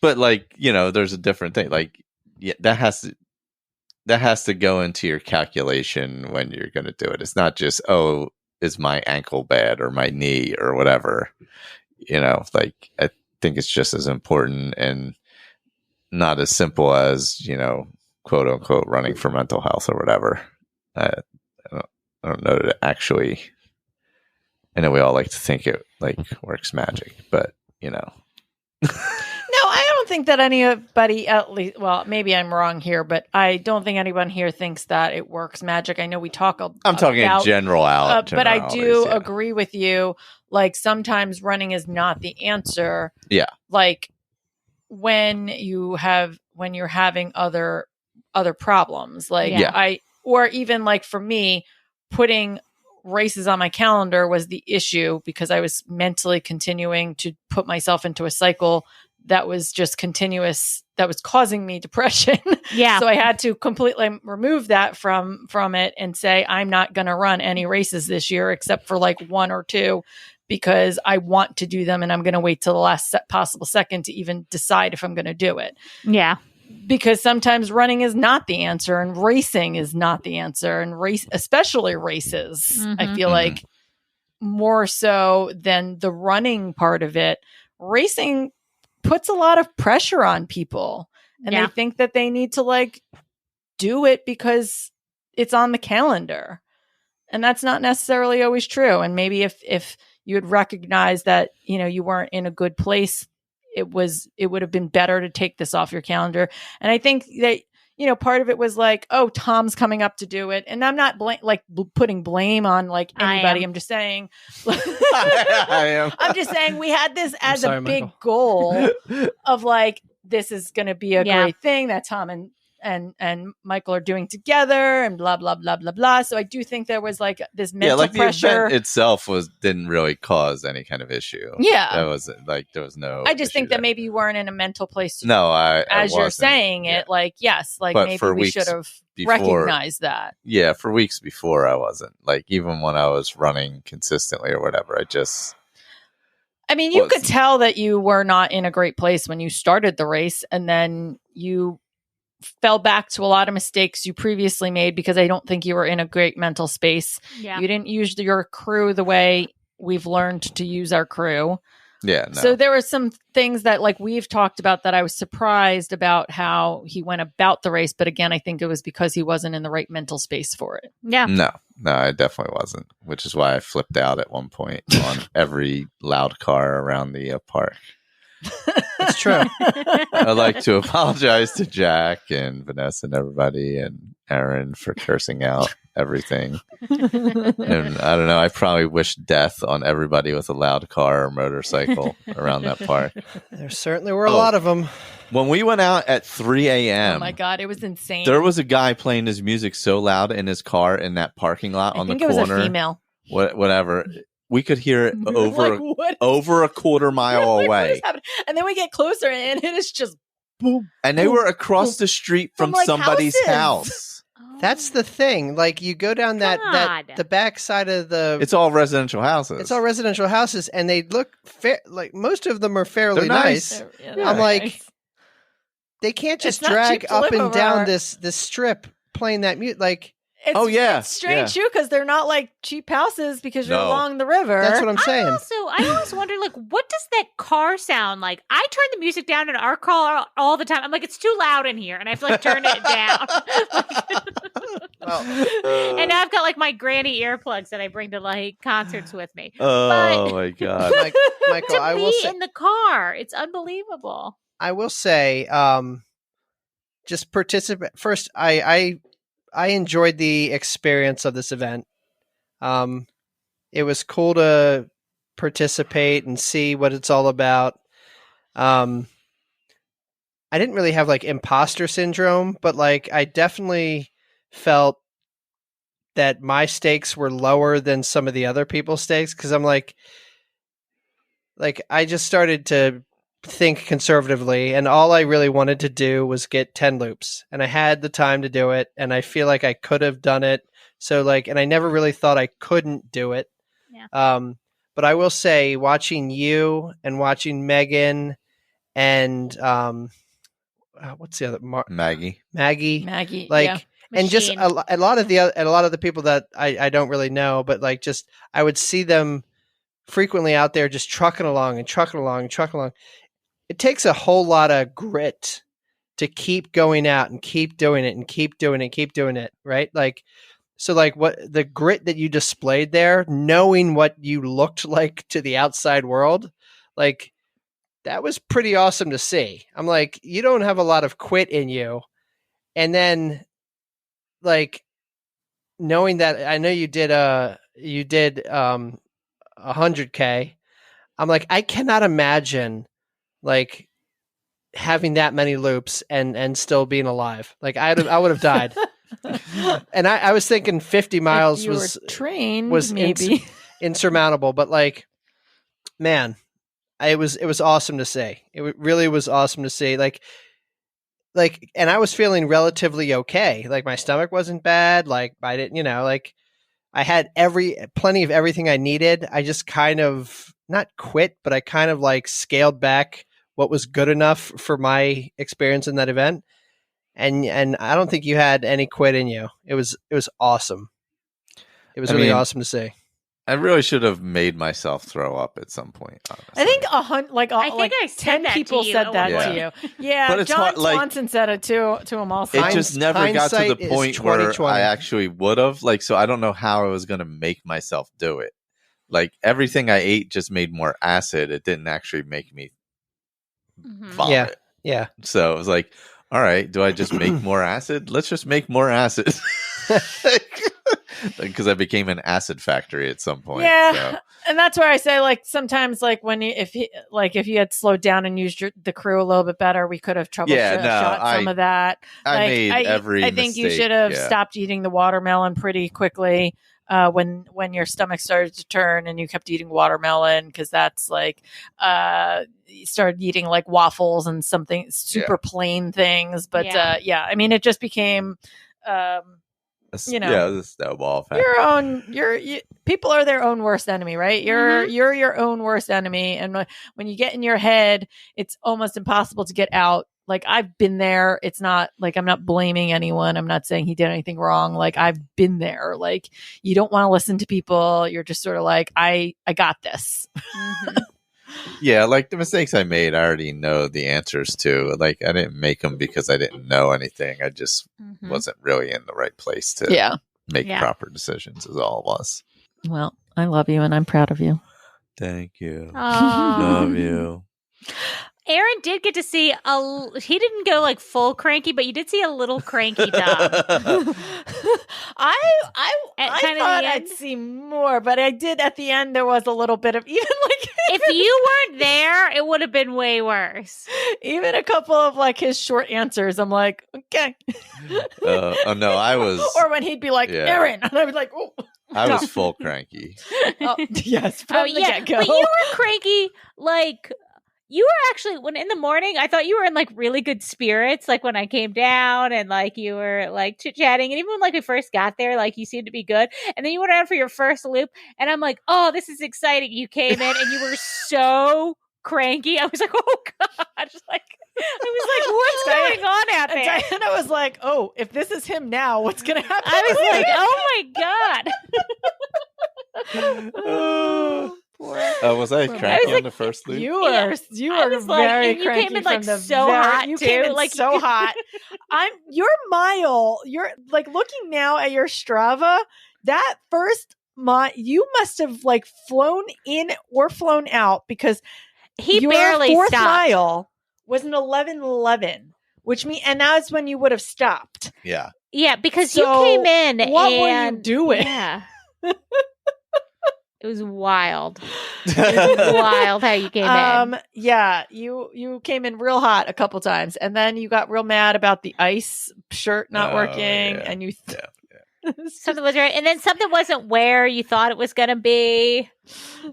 But like, you know, there's a different thing. Like, yeah, that has to go into your calculation when you're going to do it. It's not just, oh, is my ankle bad or my knee or whatever. You know, like I think it's just as important and not as simple as, you know, quote unquote running for mental health or whatever. I don't know that it actually, I know we all like to think it like works magic, but you know. No, I don't think that anybody, at least, well, maybe I'm wrong here, but I don't think anyone here thinks that it works magic. I know we talk I'm talking in general out. But I do agree with you. Like sometimes running is not the answer. Yeah. Like when you're having other problems, like or even like for me, putting races on my calendar was the issue because I was mentally continuing to put myself into a cycle that was just continuous, that was causing me depression. Yeah. So I had to completely remove that from it and say, I'm not going to run any races this year except for like 1 or 2 because I want to do them and I'm going to wait till the last possible second to even decide if I'm going to do it. Yeah. Because sometimes running is not the answer and racing is not the answer, and especially races, I feel like more so than the running part of it, racing puts a lot of pressure on people and they think that they need to like do it because it's on the calendar. And that's not necessarily always true. And maybe if you had recognized that, you know, you weren't in a good place, it would have been better to take this off your calendar. And I think that, part of it was like, oh, Tom's coming up to do it. And I'm not putting blame on like anybody. I'm just saying, I am. I'm just saying we had this as sorry, a big Michael. goal of like, this is going to be a Yeah. great thing that Tom and Michael are doing together and blah, blah, blah, blah, blah. So I do think there was like this mental like pressure. the event itself didn't really cause any kind of issue. Yeah. That was like, there was no I just issue think that there. maybe you weren't in a mental place to No, as you're wasn't. saying it, like, yes, like But maybe for we weeks should have before- recognized that. Yeah, for weeks before I wasn't. Like, even when I was running consistently or whatever, I mean, you was- could tell that you were not in a great place when you started the race, and then you fell back to a lot of mistakes you previously made because I don't think you were in a great mental space. Yeah. You didn't use your crew the way we've learned to use our crew. yeah, no. So there were some things that like we've talked about that I was surprised about how he went about the race. But again, I think it was because he wasn't in the right mental space for it. Yeah. No, I definitely wasn't, which is why I flipped out at one point on every loud car around the park. That's true. I'd like to apologize to Jack and Vanessa and everybody and Aaron for cursing out everything. And I don't know, I probably wish death on everybody with a loud car or motorcycle around that park. There certainly were a lot of them. When we went out at 3 a.m., Oh my God, it was insane. there was a guy playing his music so loud in his car in that parking lot on the I think corner. it was a female. Whatever. We could hear it Like, what? over a quarter mile Like, what away. is happening? And then we get closer and it is just boom. And they were across the street from like, somebody's houses. house. That's the thing. Like you go down that God. the back side of the. It's all residential houses. It's all residential houses, and they look like most of them are fairly They're nice. I'm like, they can't just It's not drag cheap to up live and over down our- this strip playing that mute. Like it's, Oh, yeah, it's strange yeah. too because they're not like cheap houses because you're No. along the river. that's what I'm saying. I always wonder, like, what does that car sound like? I turn the music down in our car all the time. I'm like, it's too loud in here, and I have to like turn it down. And I've got like my granny earplugs that I bring to like concerts with me. Oh my god! Michael, To I will be say, in the car, it's unbelievable. I will say, just participate first. I enjoyed the experience of this event. It was cool to participate and see what it's all about. I didn't really have like imposter syndrome, but like I definitely felt that my stakes were lower than some of the other people's stakes because I'm like I just started to think conservatively, and all I really wanted to do was get 10 loops, and I had the time to do it, and I feel like I could have done it. So like, and I never really thought I couldn't do it. Yeah. But I will say, watching you and watching Megan and what's the other Maggie. Maggie, like, yeah. and just Machine. a lot of the people that I don't really know, but like just I would see them frequently out there just trucking along. It takes a whole lot of grit to keep going out and keep doing it, right? Like, so like what the grit that you displayed there, knowing what you looked like to the outside world, like that was pretty awesome to see. I'm like, you don't have a lot of quit in you. And then like knowing that I know you did 100K. I'm like, I cannot imagine like having that many loops and still being alive. Like I would have died. And I was thinking 50 miles If you was were trained, was maybe. insurmountable, but like, man, it was awesome to see. It really was awesome to see. Like, and I was feeling relatively okay. Like my stomach wasn't bad. Like I didn't, like I had plenty of everything I needed. I just kind of not quit, but I kind of like scaled back what was good enough for my experience in that event. And I don't think you had any quit in you. It was awesome. It was really awesome to see. I really should have made myself throw up at some point. Honestly. I think I think I said 10 that to people you said at that one to you. Yeah, But it's John hard, like- Swanson said it to him also. It just never got to the hindsight is point where 20/20. I actually would have. Like, so I don't know how I was going to make myself do it. Like, everything I ate just made more acid. It didn't actually make me Mhm. vomit. Yeah. So it was like, all right, do I just make more acid? Let's just make more acid. Because I became an acid factory at some point. Yeah, so. and that's where I say, like, sometimes, like, if you had slowed down and used the crew a little bit better, we could have shot some of that. I made every I think mistake, you should have stopped eating the watermelon pretty quickly when your stomach started to turn and you kept eating watermelon, because that's like you started eating like waffles and something super plain things. But I mean, it just became. The snowball effect. People are their own worst enemy, right? You're your own worst enemy, and when you get in your head, it's almost impossible to get out. Like, I've been there. It's not like I'm not blaming anyone. I'm not saying he did anything wrong. Like, I've been there. Like, you don't want to listen to people. You're just sort of like, I got this. Yeah, like the mistakes I made, I already know the answers to. Like, I didn't make them because I didn't know anything. I just wasn't really in the right place to make proper decisions, is all it was. Well, I love you and I'm proud of you. Thank you. Love you. Aaron did get to see he didn't go like full cranky, but you did see a little cranky Tom. I thought I'd see more, but I did at the end. There was a little bit of if you weren't there, it would have been way worse. Even a couple of like his short answers, I'm like, okay. Oh no, I was. Or when he'd be like, Aaron, and I was like, oh. I was full cranky. Yes, from the get-go. But you were cranky, like. You were actually, when in the morning, I thought you were in like really good spirits. Like when I came down and like you were like chit-chatting. And even when like we first got there, like you seemed to be good. And then you went out for your first loop. And I'm like, oh, this is exciting. You came in and you were so cranky. I was like, oh God. I was like, what's going on out there? And Diana was like, oh, if this is him now, what's going to happen? I was like, oh my God. Was I cranky on the first loop? You were very cranky. You came in like hot too. Came in like so hot. You're mile. You're like looking now at your Strava. That first mile, you must have like flown in or flown out, because your barely fourth stopped. Mile was an 11:11, which means, and that's when you would have stopped. Yeah. Yeah, because you came in. What were you doing? Yeah. It was wild. It was wild how you came in. Yeah, you came in real hot a couple times, and then you got real mad about the ice shirt not working, and you something was right, and then something wasn't where you thought it was going to be.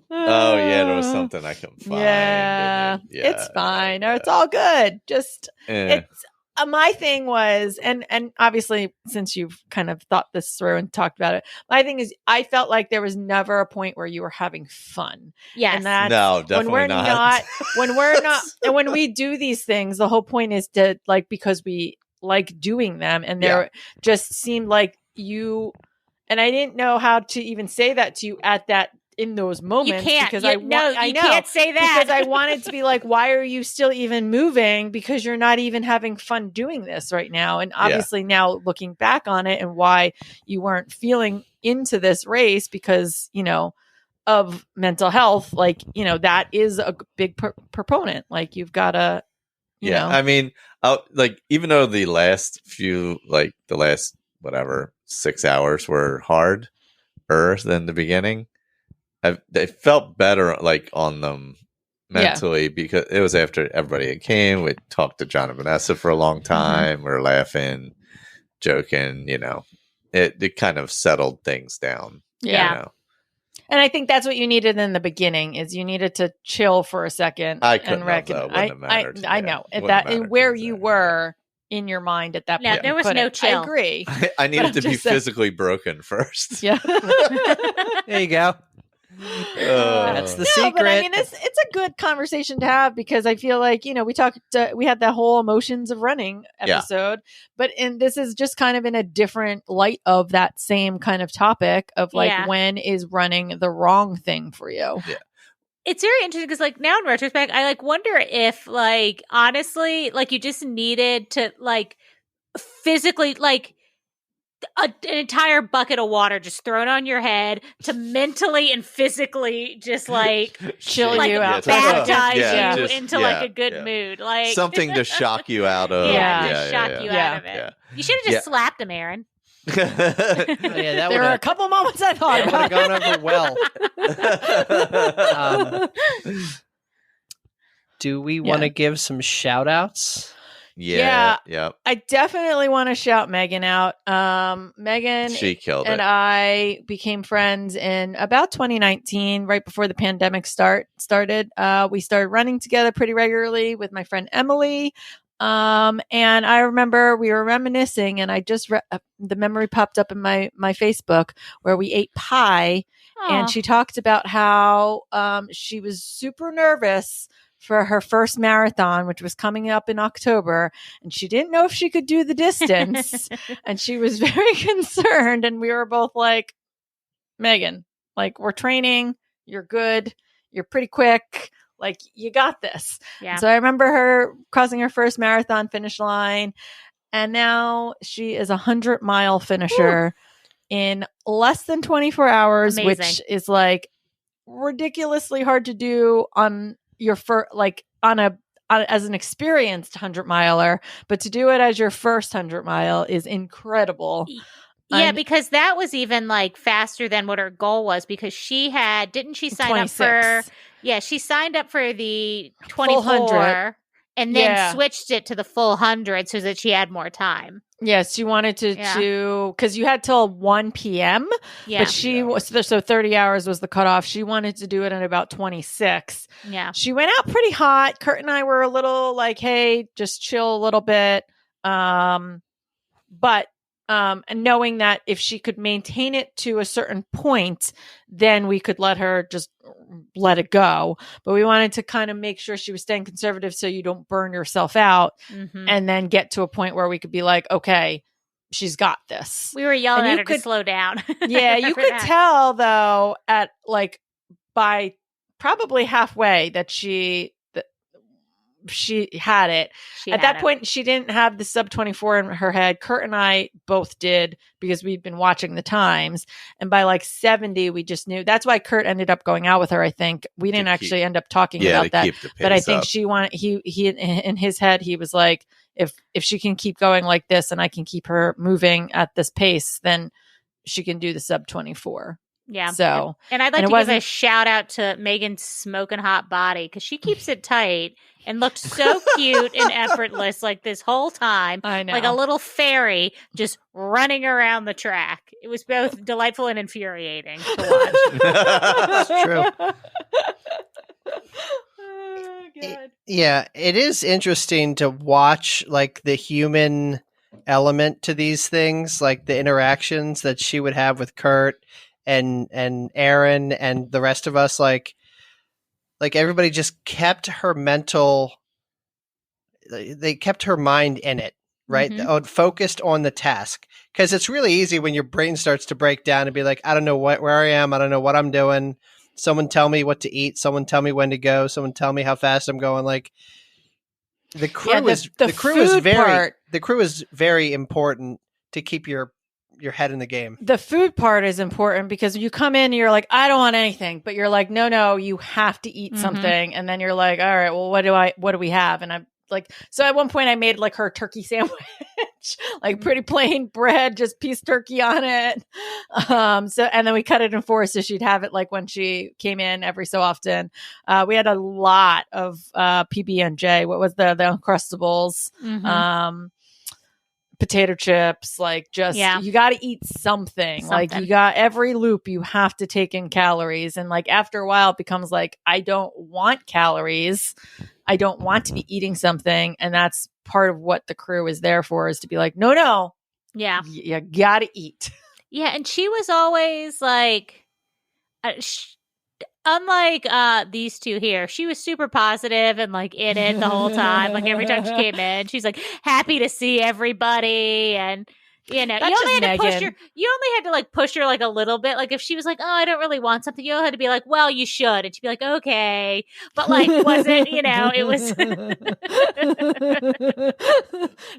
There was something I couldn't find. It's fine. It's all good. Just it's. My thing was, and obviously, since you've kind of thought this through and talked about it, my thing is, I felt like there was never a point where you were having fun. Yes. And that's no, definitely not. When we're not, and when we do these things, the whole point is to like, because we like doing them, and there just seemed like you, and I didn't know how to even say that to you at that. In those moments, you can't. Because I know you can't say that, because I wanted to be like, why are you still even moving? Because you're not even having fun doing this right now. And obviously now looking back on it, and why you weren't feeling into this race because, of mental health, like, that is a big proponent. Like, you've got to, you know. I mean, like, even though the last 6 hours were harder than the beginning, they felt better, like, on them mentally, because it was after everybody had came. We talked to John and Vanessa for a long time. We're laughing, joking. It kind of settled things down. Yeah. And I think that's what you needed in the beginning, is you needed to chill for a second. I couldn't I know that where you were in your mind at that point. There was no chill. I agree. I needed to be physically broken first. Yeah. There you go. That's the secret. But I mean, it's a good conversation to have, because I feel like, we had that whole emotions of running episode, but this is just kind of in a different light of that same kind of topic of like, when is running the wrong thing for you? Yeah. It's very interesting because, like, now in retrospect, I like wonder if, like, honestly, like, you just needed to like physically, like, an entire bucket of water just thrown on your head to mentally and physically just like Chill like you out. baptize you just- into like a good mood, like something to shock you out of. just shock you out of it. Yeah. You should have just slapped him, Aaron. Oh, yeah, that There were a couple moments I thought would have about gone over well. Do we want to give some shout outs? Yeah. I definitely want to shout Megan out. Megan She killed and it. I became friends in about 2019, right before the pandemic started. We started running together pretty regularly with my friend Emily. And I remember we were reminiscing, and I just the memory popped up in my Facebook where we ate pie, and she talked about how she was super nervous for her first marathon, which was coming up in October, and she didn't know if she could do the distance, and she was very concerned. And we were both like, Megan, like, we're training, you're good, you're pretty quick, like, you got this. Yeah. And so I remember her crossing her first marathon finish line, and now she is 100-mile finisher in less than 24 hours, Amazing. which is like ridiculously hard to do on your first, like as an experienced 100-miler, but to do it as your first 100-mile is incredible. Yeah, because that was even like faster than what her goal was, because didn't she sign 26. up for, she signed up for the 24 Full 100. and then switched it to the full 100 so that she had more time. Yes, she wanted to, because you had till 1 p.m. Yeah. But she was, so 30 hours was the cutoff. She wanted to do it in about 26. Yeah. She went out pretty hot. Kurt and I were a little like, hey, just chill a little bit. And knowing that if she could maintain it to a certain point, then we could let her just let it go. But we wanted to kind of make sure she was staying conservative so you don't burn yourself out, and then get to a point where we could be like, okay, she's got this. We were yelling at her to slow down. Yeah, you could tell though at like by probably halfway that she had it. At that point, she didn't have the sub 24 in her head. Kurt and I both did, because we'd been watching the times. And by like 70, we just knew. That's why Kurt ended up going out with her, I think. We didn't actually end up talking about that. But I think she wanted, he in his head, he was like, if she can keep going like this and I can keep her moving at this pace, then she can do the sub 24. Yeah. So, and I'd like to give a shout out to Megan's smoking hot body, because she keeps it tight and looked so cute and effortless like this whole time. I know. Like a little fairy just running around the track. It was both delightful and infuriating to watch. That's true. Oh, God. It is interesting to watch like the human element to these things, like the interactions that she would have with Kurt and Aaron and the rest of us. Like everybody just kept her they kept her mind in it, right? Focused on the task. Because it's really easy when your brain starts to break down and be like, I don't know where I am. I don't know what I'm doing. Someone tell me what to eat. Someone tell me when to go. Someone tell me how fast I'm going. Like the crew the crew is very important to keep your head in the game. The food part is important because you come in and you're like, I don't want anything, but you're like, no, you have to eat something. And then you're like, all right, well, what do we have? And I'm like, so at one point I made like her turkey sandwich, like pretty plain bread, just piece turkey on it. And then we cut it in four so she'd have it like when she came in every so often. We had a lot of PB&J. What was the Uncrustables? Potato chips, like just you got to eat something. Like you got every loop, you have to take in calories, and like after a while, it becomes like I don't want calories. I don't want to be eating something, and that's part of what the crew is there for, is to be like, no, you got to eat. Yeah, and she was always like, unlike these two here, she was super positive and like in it the whole time. Like every time she came in, she's like happy to see everybody, and You know, That's you only just had to push her. Megan. You only had to like push her like a little bit. Like if she was like, "Oh, I don't really want something," you had to be like, "Well, you should," and she'd be like, "Okay," but like, wasn't it was.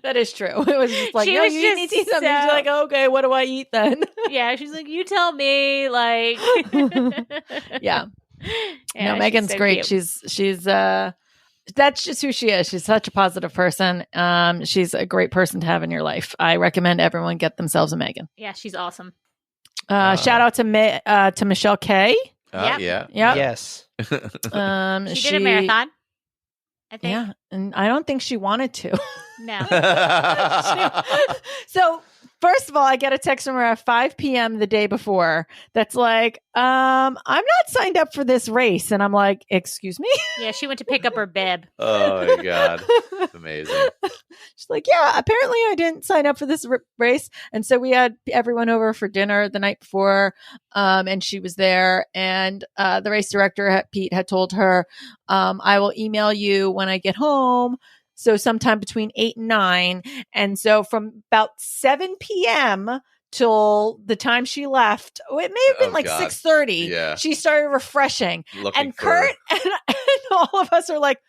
That is true. It was just like, She no, was you need to eat just something. She's so- like, okay, what do I eat then? Yeah, she's like, "You tell me." Like, Yeah. Yeah, No, Megan's she's so great. cute. She's that's just who she is. She's such a positive person. She's a great person to have in your life. I recommend everyone get themselves a Megan. Yeah, she's awesome. Shout out to Michelle K. Yep. Yeah. Yep. Yes. She did a marathon, I think. Yeah, and I don't think she wanted to. No. So first of all, I get a text from her at 5 p.m. the day before that's like, I'm not signed up for this race. And I'm like, excuse me? Yeah, she went to pick up her bib. Oh my god, it's amazing. She's like, yeah, apparently I didn't sign up for this race. And so we had everyone over for dinner the night before, and she was there. And the race director, Pete, had told her, I will email you when I get home. So sometime between 8 and 9. And so from about 7 p.m. till the time she left, it may have been like God. 6:30. Yeah. She started refreshing. Looking And for- Kurt and all of us are like,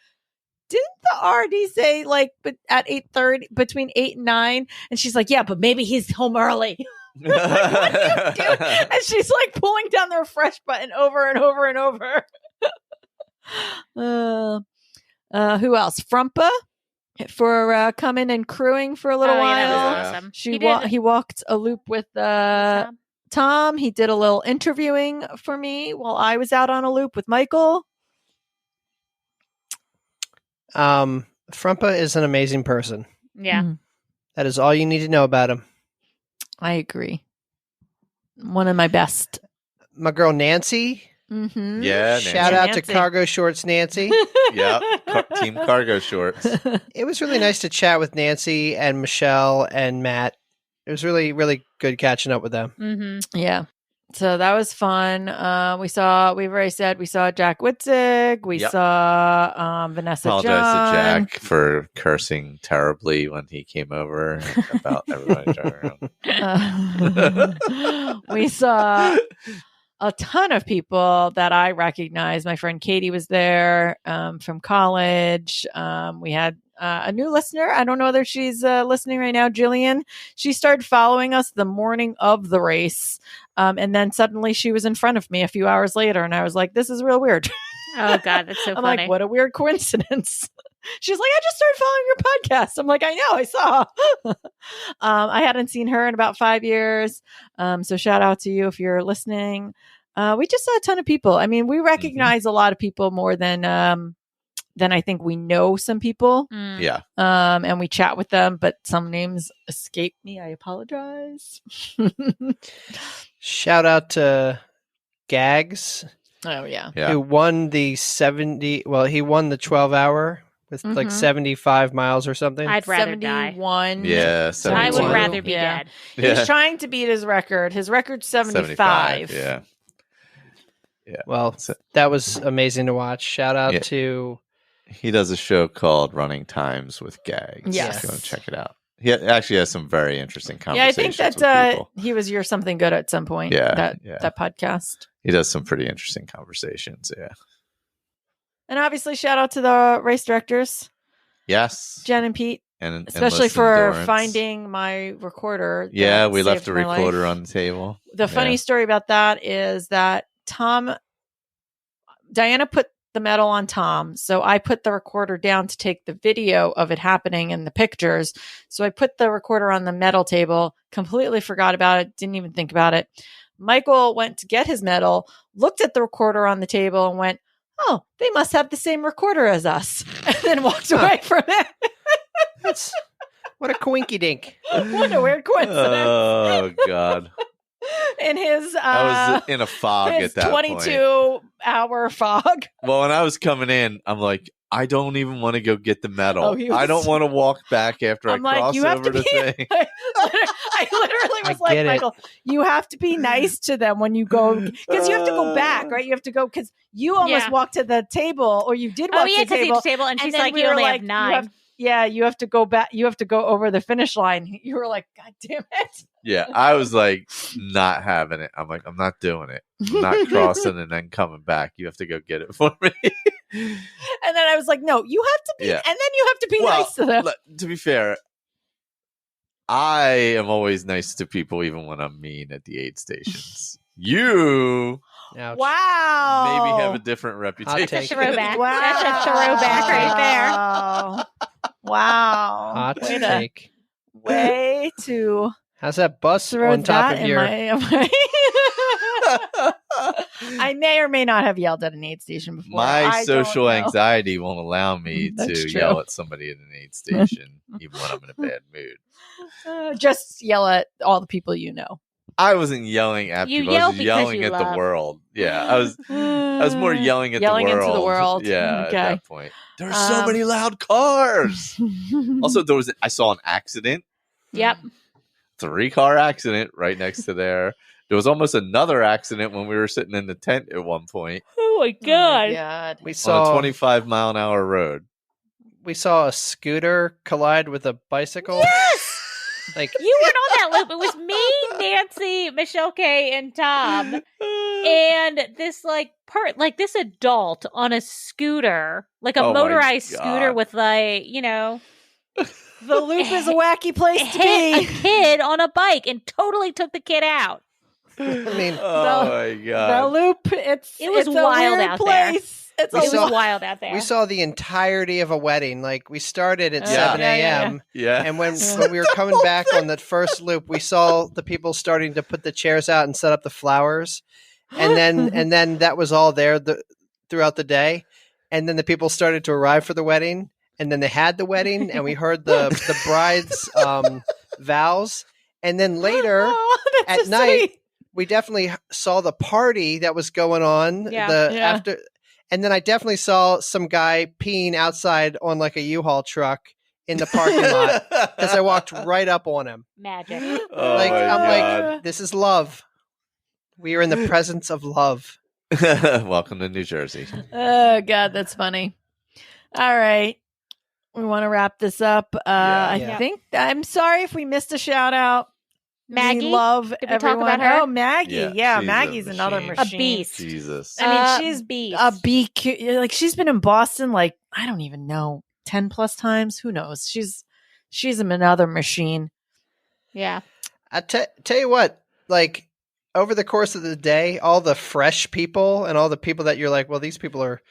didn't the RD say like at 8:30, between 8 and 9? And she's like, yeah, but maybe he's home early. Like, what are you doing? And she's like pulling down the refresh button over and over and over. Who else? Frumpa for coming and crewing for a little Oh, while. yeah, that was Yeah. awesome. He walked a loop with Tom. He did a little interviewing for me while I was out on a loop with Michael. Frumpa is an amazing person. Yeah. Mhm. That is all you need to know about him. I agree. One of my best. My girl Nancy. Mm-hmm. Yeah, Nancy. Shout out to Nancy. Cargo Shorts Nancy. Yep. Team Cargo Shorts. It was really nice to chat with Nancy and Michelle and Matt. It was really, really good catching up with them. Mm-hmm. Yeah. So that was fun. We've already said we saw Jack Witzig. We Yep. saw Vanessa Apologize John. to Jack for cursing terribly when he came over about everybody driving around. We saw a ton of people that I recognize. My friend Katie was there from college. We had a new listener. I don't know whether she's listening right now, Jillian. She started following us the morning of the race. And then suddenly she was in front of me a few hours later. And I was like, this is real weird. Oh, God, that's so I'm funny. like, what a weird coincidence. She's like, I just started following your podcast. I'm like, I know, I saw. I hadn't seen her in about 5 years. So shout out to you if you're listening. We just saw a ton of people. I mean, we recognize a lot of people more than I think we know some people. Mm. Yeah. And we chat with them, but some names escape me. I apologize. Shout out to Gags, Oh, yeah. Yeah. who won the 70. Well, he won the 12-hour with like Mhm. 75 miles or something. I'd rather die. 71. Yeah. I would 71. rather be Yeah. dead. He's trying to beat his record. His record's 75. Yeah. Well, So- that was amazing to watch. Shout out Yeah. to He does a show called Running Times with Gags. Yes. If you want to check it out. He actually has some very interesting Yeah, I think conversations that with people. he was You're Something Good at some point. Yeah, That podcast. He does some pretty interesting conversations. Yeah. And obviously, shout out to the race directors, Yes. Jen and Pete, And especially endless for endurance. finding my recorder. Yeah, that we left saved the my life. recorder on the table. The funny Yeah. story about that is that Diana put the medal on Tom. So I put the recorder down to take the video of it happening and the pictures. So I put the recorder on the medal table, completely forgot about it, didn't even think about it. Michael went to get his medal, looked at the recorder on the table and went, oh, they must have the same recorder as us. And then walked away from it. that's what a coinky dink. What a weird coincidence. Oh God. In his I was in a fog his at that 22-hour fog. point. Well, when I was coming in, I'm like, I don't even want to go get the medal. Oh, he I don't was- want to walk back after I'm I like, cross you have over to the be. thing. I literally was I like, get it. Michael, you have to be nice to them when you go, because you have to go back, right? You have to go because you almost Yeah. walked to the table, or you did walk Oh, yeah, to the because table. each table, and she's then like, we you were only like, have 9. yeah, you have to go back. You have to go over the finish line. You were like, God damn it. Yeah, I was like, not having it. I'm like, I'm not doing it. I'm not crossing and then coming back. You have to go get it for me. And then I was like, no, you have to be, Yeah. and then you have to be nice to them. To be fair, I am always nice to people, even when I'm mean at the aid stations. You Ouch. Wow. maybe have a different reputation. take. That's a throwback. Wow. That's a throwback right there. Wow. Hot Way to- take. Way to How's that bus throw on top that of in your? I may or may not have yelled at an aid station before. My I social don't know. anxiety won't allow me That's to true. yell at somebody at an aid station, even when I'm in a bad mood. Just yell at all the people you know. I wasn't yelling at You people. yell I was just because yelling you at love. the world. Yeah, I was more yelling at the world. into the world. Yeah, Okay. at that point. There are so many loud Mm. cars. Also, I saw an accident. Yep. 3-car accident right next to there. There was almost another accident when we were sitting in the tent at one point Oh my Oh god. my God. We on a saw 25-mile-an-hour road. we saw a scooter collide with a bicycle. Yes. Like You weren't on that loop. It was me, Nancy, Michelle K, and Tom, and this this adult on a scooter, like a Oh my motorized God. scooter with The loop is a wacky place to hit a be. kid on a bike and totally took the kid out. I mean, Oh my The god! loop, It it's was a wild weird out there. place. It's We a It saw- was wild out there. we saw the entirety of a wedding. Like we started at Yeah. 7 Yeah, yeah, a.m. Yeah, And when we were coming back on that first loop, we saw the people starting to put the chairs out and set up the flowers, and then that was all there throughout the day, and then the people started to arrive for the wedding, and then they had the wedding, and we heard the bride's vows, and then later that's at so night, sweet. we definitely saw the party that was going on. Yeah. Yeah. After. And then I definitely saw some guy peeing outside on like a U-Haul truck in the parking lot because I walked right up on him. Magic. Oh Like my I'm God. like, this is love. We are in the presence of love. Welcome to New Jersey. Oh God, that's funny. All right. We want to wrap this up. I Yeah. think I'm sorry if we missed a shout out. Maggie? We love Did we everyone. talk about her? Oh, Maggie. Yeah, Yeah, she's a Maggie's another machine. A machine. beast. Jesus. I mean, she's beast. a like she's been in Boston like I don't even know 10 plus times. Who knows? She's another machine. Yeah. I tell you what, like over the course of the day, all the fresh people and all the people that you're like, well, these people are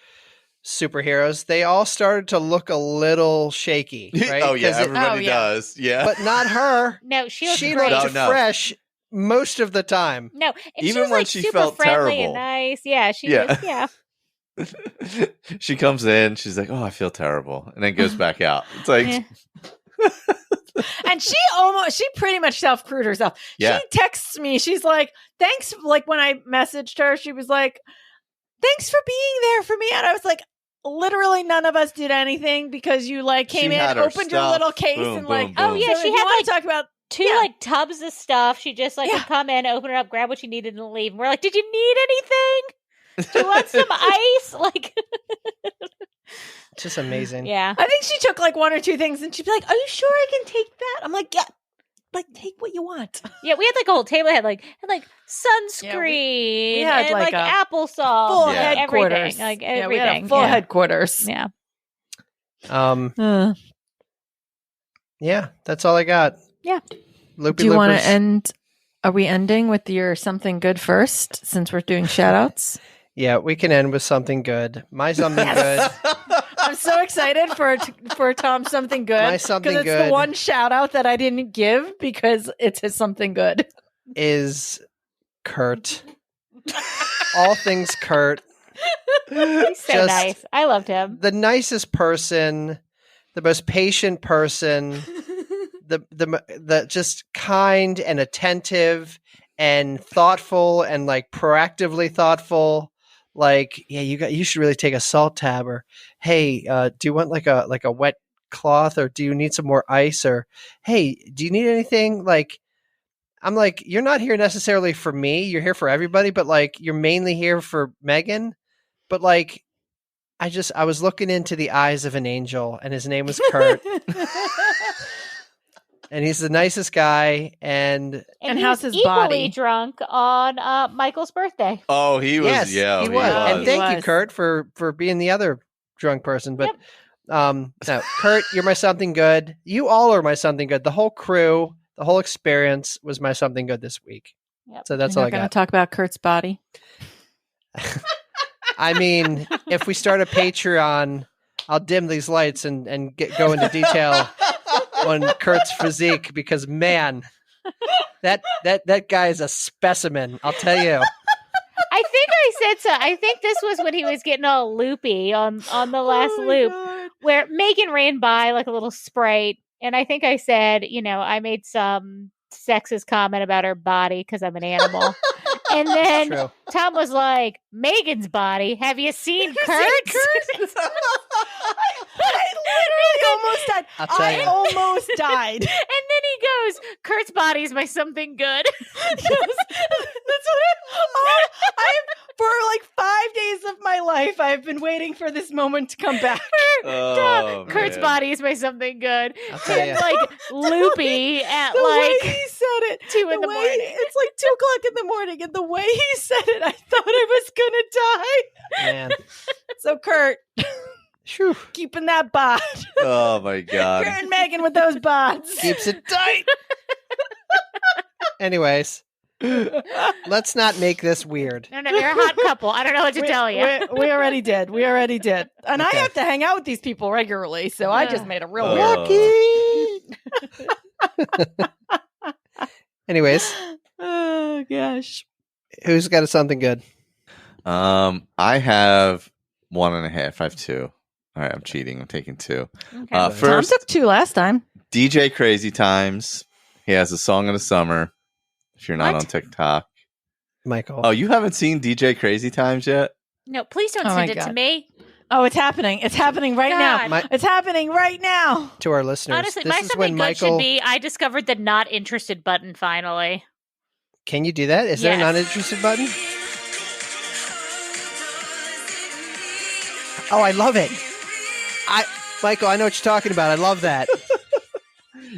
superheroes. They all started to look a little shaky, right? Oh yeah, 'Cause everybody yeah. does. Yeah, but not her. No, she was She great. looked No. fresh most of the time. No, and Even she was when like she super felt friendly terrible. and nice. Yeah, she Yeah. was. Yeah. she comes in. She's like, "Oh, I feel terrible," and then goes back out. It's like, Yeah. And she pretty much self-crewed herself. Yeah. She texts me. She's like, thanks. Like when I messaged her, she was like, thanks for being there for me. And I was like, literally none of us did anything because you like came She in, had her opened your stuff. little case Boom, and boom, like, boom. Oh, yeah, so she if you had, want to like, talk about Two Yeah. like tubs of stuff. She just like Yeah. would come in, open it up, grab what she needed, and leave. And we're like, "Did you need anything? Do you want some ice?" Like, It's just amazing. yeah. I think she took like one or two things and she'd be like, are you sure I can take that? I'm like, yeah, like take what you want. Yeah, we had like a whole table. Had like sunscreen Yeah, we had, and like, like a applesauce, Full and Yeah. headquarters. everything, like Yeah, everything. we had a full yeah. headquarters. Yeah. Yeah, that's all I got. Yeah. Loopy Do you want Loopers. to end? Are we ending with your something good first since we're doing shout outs? Yeah, we can end with something good. My something good I'm so excited for Tom's something good. My something it's good. the one shout out that I didn't give because it's his something good. is Kurt. All things Kurt. He's so Just- nice. I loved him. The nicest person, the most patient person, the just kind and attentive and thoughtful and like proactively thoughtful. Like, yeah, you should really take a salt tab, or hey, do you want like a wet cloth, or do you need some more ice, or hey, do you need anything? Like, I'm like, you're not here necessarily for me. You're here for everybody, but like, you're mainly here for Megan. But like, I was looking into the eyes of an angel, and his name was Kurt, and he's the nicest guy. And And how's he was his body? equally drunk on Michael's birthday. Oh, he was. yes, Yeah, he was. And He thank you, was. Kurt, for being the other drunk person. But no, Kurt, you're my something good. You all are my something good. The whole crew, the whole experience was my something good this week. Yep. So that's You're all I not going got. to talk about Kurt's body. I mean, if we start a Patreon, I'll dim these lights and go into detail on Kurt's physique, because man, that guy is a specimen. I'll tell you. I think I said so. I think this was when he was getting all loopy on the last loop, where Megan ran by like a little sprite, and I think I said, I made some sexist comment about her body because I'm an animal. And then True. Tom was like, Megan's body. Have you seen Kurt's? I literally almost died. I'll tell you. Almost died. And then he goes, Kurt's body is my something good. That's what for like 5 days of my life, I've been waiting for this moment to come back. Oh, Kurt's man. body is my something good. I'll tell you. And like loopy at The way like he said it, 2 in the way- morning. It's like 2:00 in the morning, and the way he said it, I thought I was gonna die. Man. So Kurt, Phew. keeping that bod. Oh my God. Kurt and Megan with those bods. Keeps it tight. Anyways, let's not make this weird. No, you're a hot couple. I don't know what to tell you. We already did. We already did. And Okay. I have to hang out with these people regularly, so I just made a real Oh. weird. Anyways, Oh gosh. who's got something good? I have 1.5. I have 2. All right, I'm cheating. I'm taking 2. Okay. Tom First, took 2 last time. DJ Crazy Times. He has a song of the summer. If you're not What? on TikTok. Michael. Oh, you haven't seen DJ Crazy Times yet? No, please don't Oh my send it to God. me. Oh, it's happening. It's happening right now. God. My- It's happening right now. to our listeners, Honestly, this my is something when good Michael. should be I discovered the not interested button finally. Can you do that? Is there a Yes. not interested button? Oh, I love it. Michael, I know what you're talking about. I love that.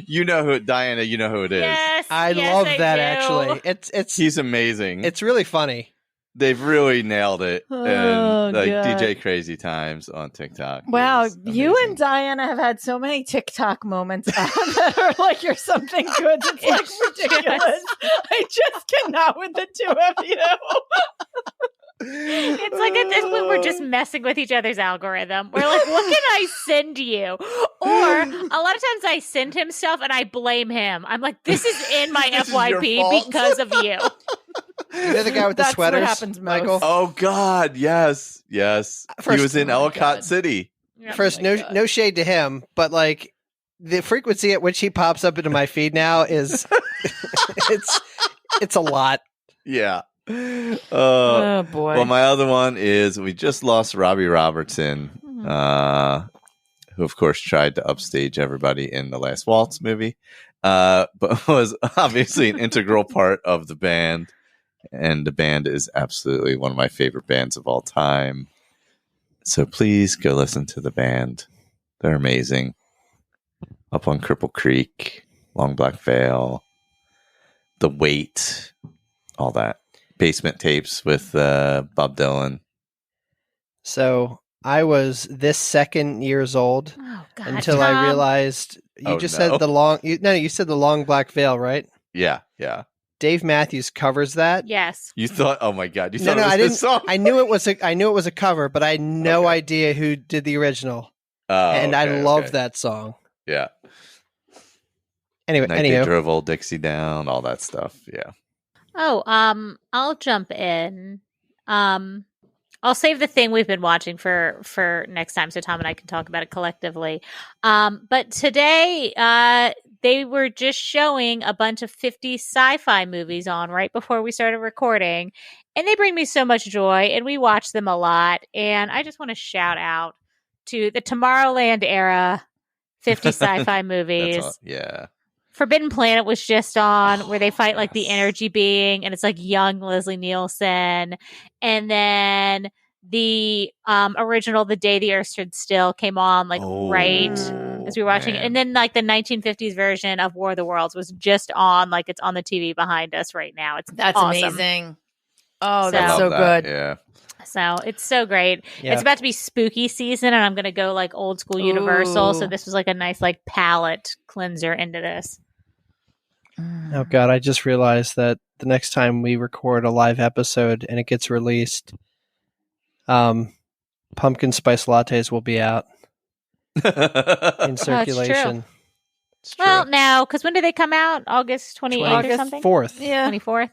You know who, Diana, you know who it is. Yes. I yes, love I that do. actually. It's He's amazing. it's really funny. They've really nailed it. Oh, And like God. DJ Crazy Times on TikTok. Wow, is you amazing. and Diana have had so many TikTok moments that are like you're something good. It's like It's ridiculous. I just cannot with the two of you. It's like at this point we're just messing with each other's algorithm. We're like, what can I send you? Or a lot of times I send him stuff and I blame him. I'm like, this is in my This is your FYP fault. because of you. You're the guy with the That's what sweaters, happens most. Michael. Oh God, yes. First- he was in oh my Ellicott God. City. First, Oh my no God. no shade to him, but like the frequency at which he pops up into my feed now is it's a lot. Yeah. Oh boy. Well, my other one is we just lost Robbie Robertson, who of course tried to upstage everybody in the Last Waltz movie, but was obviously an integral part of the band. And the band is absolutely one of my favorite bands of all time. So please go listen to the band. They're amazing. Up on Cripple Creek, Long Black Veil, The Weight, all that. Basement Tapes with Bob Dylan. So I was this second years old Oh, God, until I Tom. realized you Oh, just no. said the long. You said the Long Black Veil, right? Yeah. Dave Matthews covers that. Yes. You thought, oh my God, you No, thought no, it was I this didn't. song? I knew it was a cover, but I had no Okay. idea who did the original, Oh, and I okay, love okay. that song. Yeah. Anyway, Night They Drove Old Dixie Down, all that stuff. Yeah. Oh, I'll jump in. I'll save the thing we've been watching for next time, so Tom and I can talk about it collectively. But today, they were just showing a bunch of 50 sci-fi movies on right before we started recording, and they bring me so much joy, and we watch them a lot. And I just want to shout out to the Tomorrowland era 50 sci-fi movies. That's all, yeah. Forbidden Planet was just on, where they fight like the yes. energy being, and it's like young Leslie Nielsen. And then the original The Day the Earth Stood Still came on right as we were watching it. And then like the 1950s version of War of the Worlds was just on, like it's on the TV behind us right now. That's awesome. Amazing. Oh, So- that's I so love that, good. Yeah. So it's so great. Yeah. It's about to be spooky season, and I'm going to go like old school Universal. So Ooh. this was like a nice like palate cleanser into this. Oh God, I just realized that the next time we record a live episode and it gets released, pumpkin spice lattes will be out in circulation. It's Well, true. no, because when do they come out? August 28th or something? 4th. Yeah. 24th?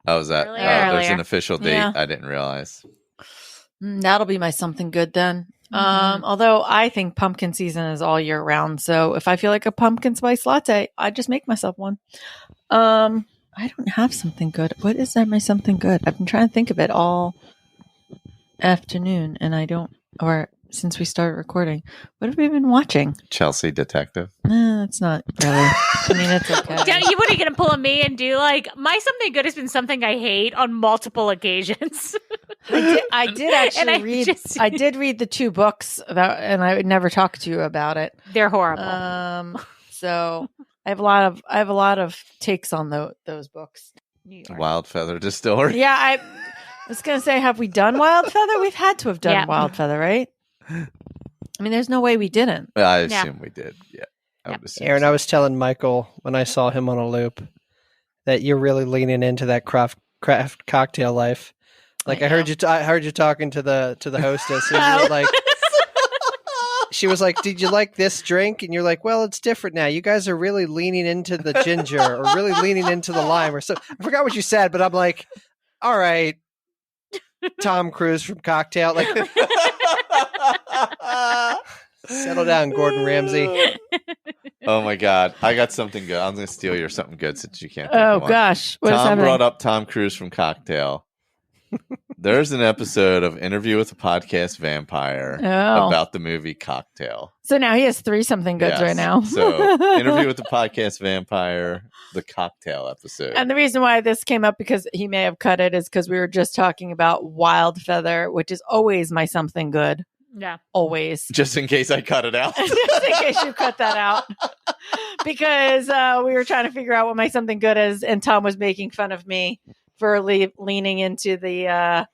Oh, is that? Earlier. There's Earlier. an official date. Yeah. I didn't realize. That'll be my something good then. Mhm. Although I think pumpkin season is all year round. So if I feel like a pumpkin spice latte, I just make myself one. I don't have something good. What is that? My something good? I've been trying to think of it all afternoon, and I don't. Or since we started recording, what have we been watching? Chelsea Detective. No, it's not really. I mean, it's okay. What are you going to pull on me and do like my something good has been something I hate on multiple occasions. I did actually And I read. just- I did read the 2 books, and I would never talk to you about it. They're horrible. So I have a lot of takes on those books. New York. Wild Feather Distillery. Yeah, I was gonna say, have we done Wild Feather? We've had to have done Yeah. Wild Feather, right? I mean, there's no way we didn't. I Yeah. assume we did. Yeah. I would assume Aaron, so. I was telling Michael when I saw him on a loop that you're really leaning into that craft cocktail life. Like I heard you talking to the hostess, and you were like, she was like, "Did you like this drink?" And you're like, "Well, it's different now. You guys are really leaning into the ginger, or really leaning into the lime, or so." I forgot what you said, but I'm like, "All right, Tom Cruise from Cocktail, like." Settle down, Gordon Ramsay. Oh my God. I got something good. I'm going to steal your something good since you can't. Think Oh of one. gosh, what is Tom happening? brought up Tom Cruise from Cocktail. There's an episode of Interview with a Podcast Vampire Oh. about the movie Cocktail. So now he has 3 something goods Yes. right now. So, Interview with the Podcast Vampire, the Cocktail episode. And the reason why this came up, because he may have cut it, is because we were just talking about Wild Feather, which is always my something good. Yeah. Always. Just in case I cut it out. Just in case you cut that out. Because we were trying to figure out what my something good is, and Tom was making fun of me for leaning into the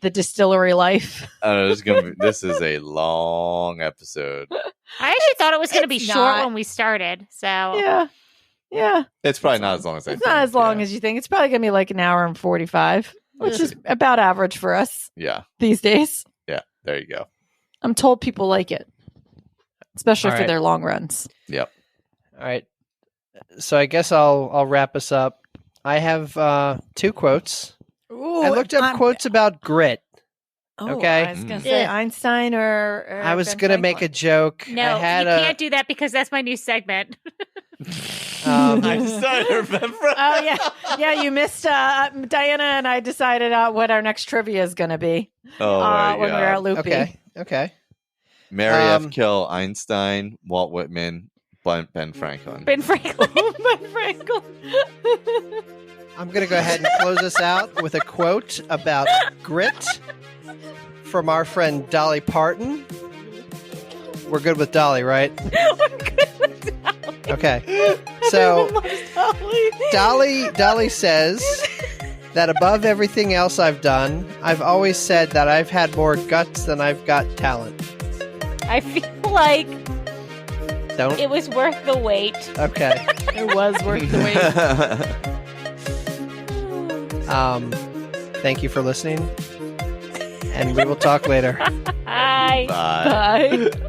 distillery life. This is a long episode. I actually thought it was going to be It's short not. when we started. So Yeah. It's probably not as long as I It's think. not as long yeah. as you think. It's probably going to be like an hour and 45, which Okay. is about average for us Yeah. these days. Yeah. There you go. I'm told people like it, especially All for right. their long runs. Yep. All right. So I guess I'll wrap us up. I have 2 quotes. Ooh, I looked up quotes about grit. Okay. I was going to say Mm. Einstein or I was Ben going to make a Franklin. joke. no, I had you can't do that because that's my new segment. I decided Oh yeah, you missed Diana and I decided what our next trivia is going to be Oh my when we were God. at Loopy. Okay. Mary F. Um, Kill, Einstein, Walt Whitman, Ben Franklin. Ben Franklin. Ben Franklin. I'm going to go ahead and close us out with a quote about grit from our friend Dolly Parton. We're good with Dolly, right? I'm good with Dolly. Okay. So Everyone loves Dolly. Dolly says that above everything else I've done, I've always said that I've had more guts than I've got talent. I feel like Don't. it was worth the wait. Okay. It was worth the wait. Thank you for listening, and we will talk later. Hi. Bye. Bye.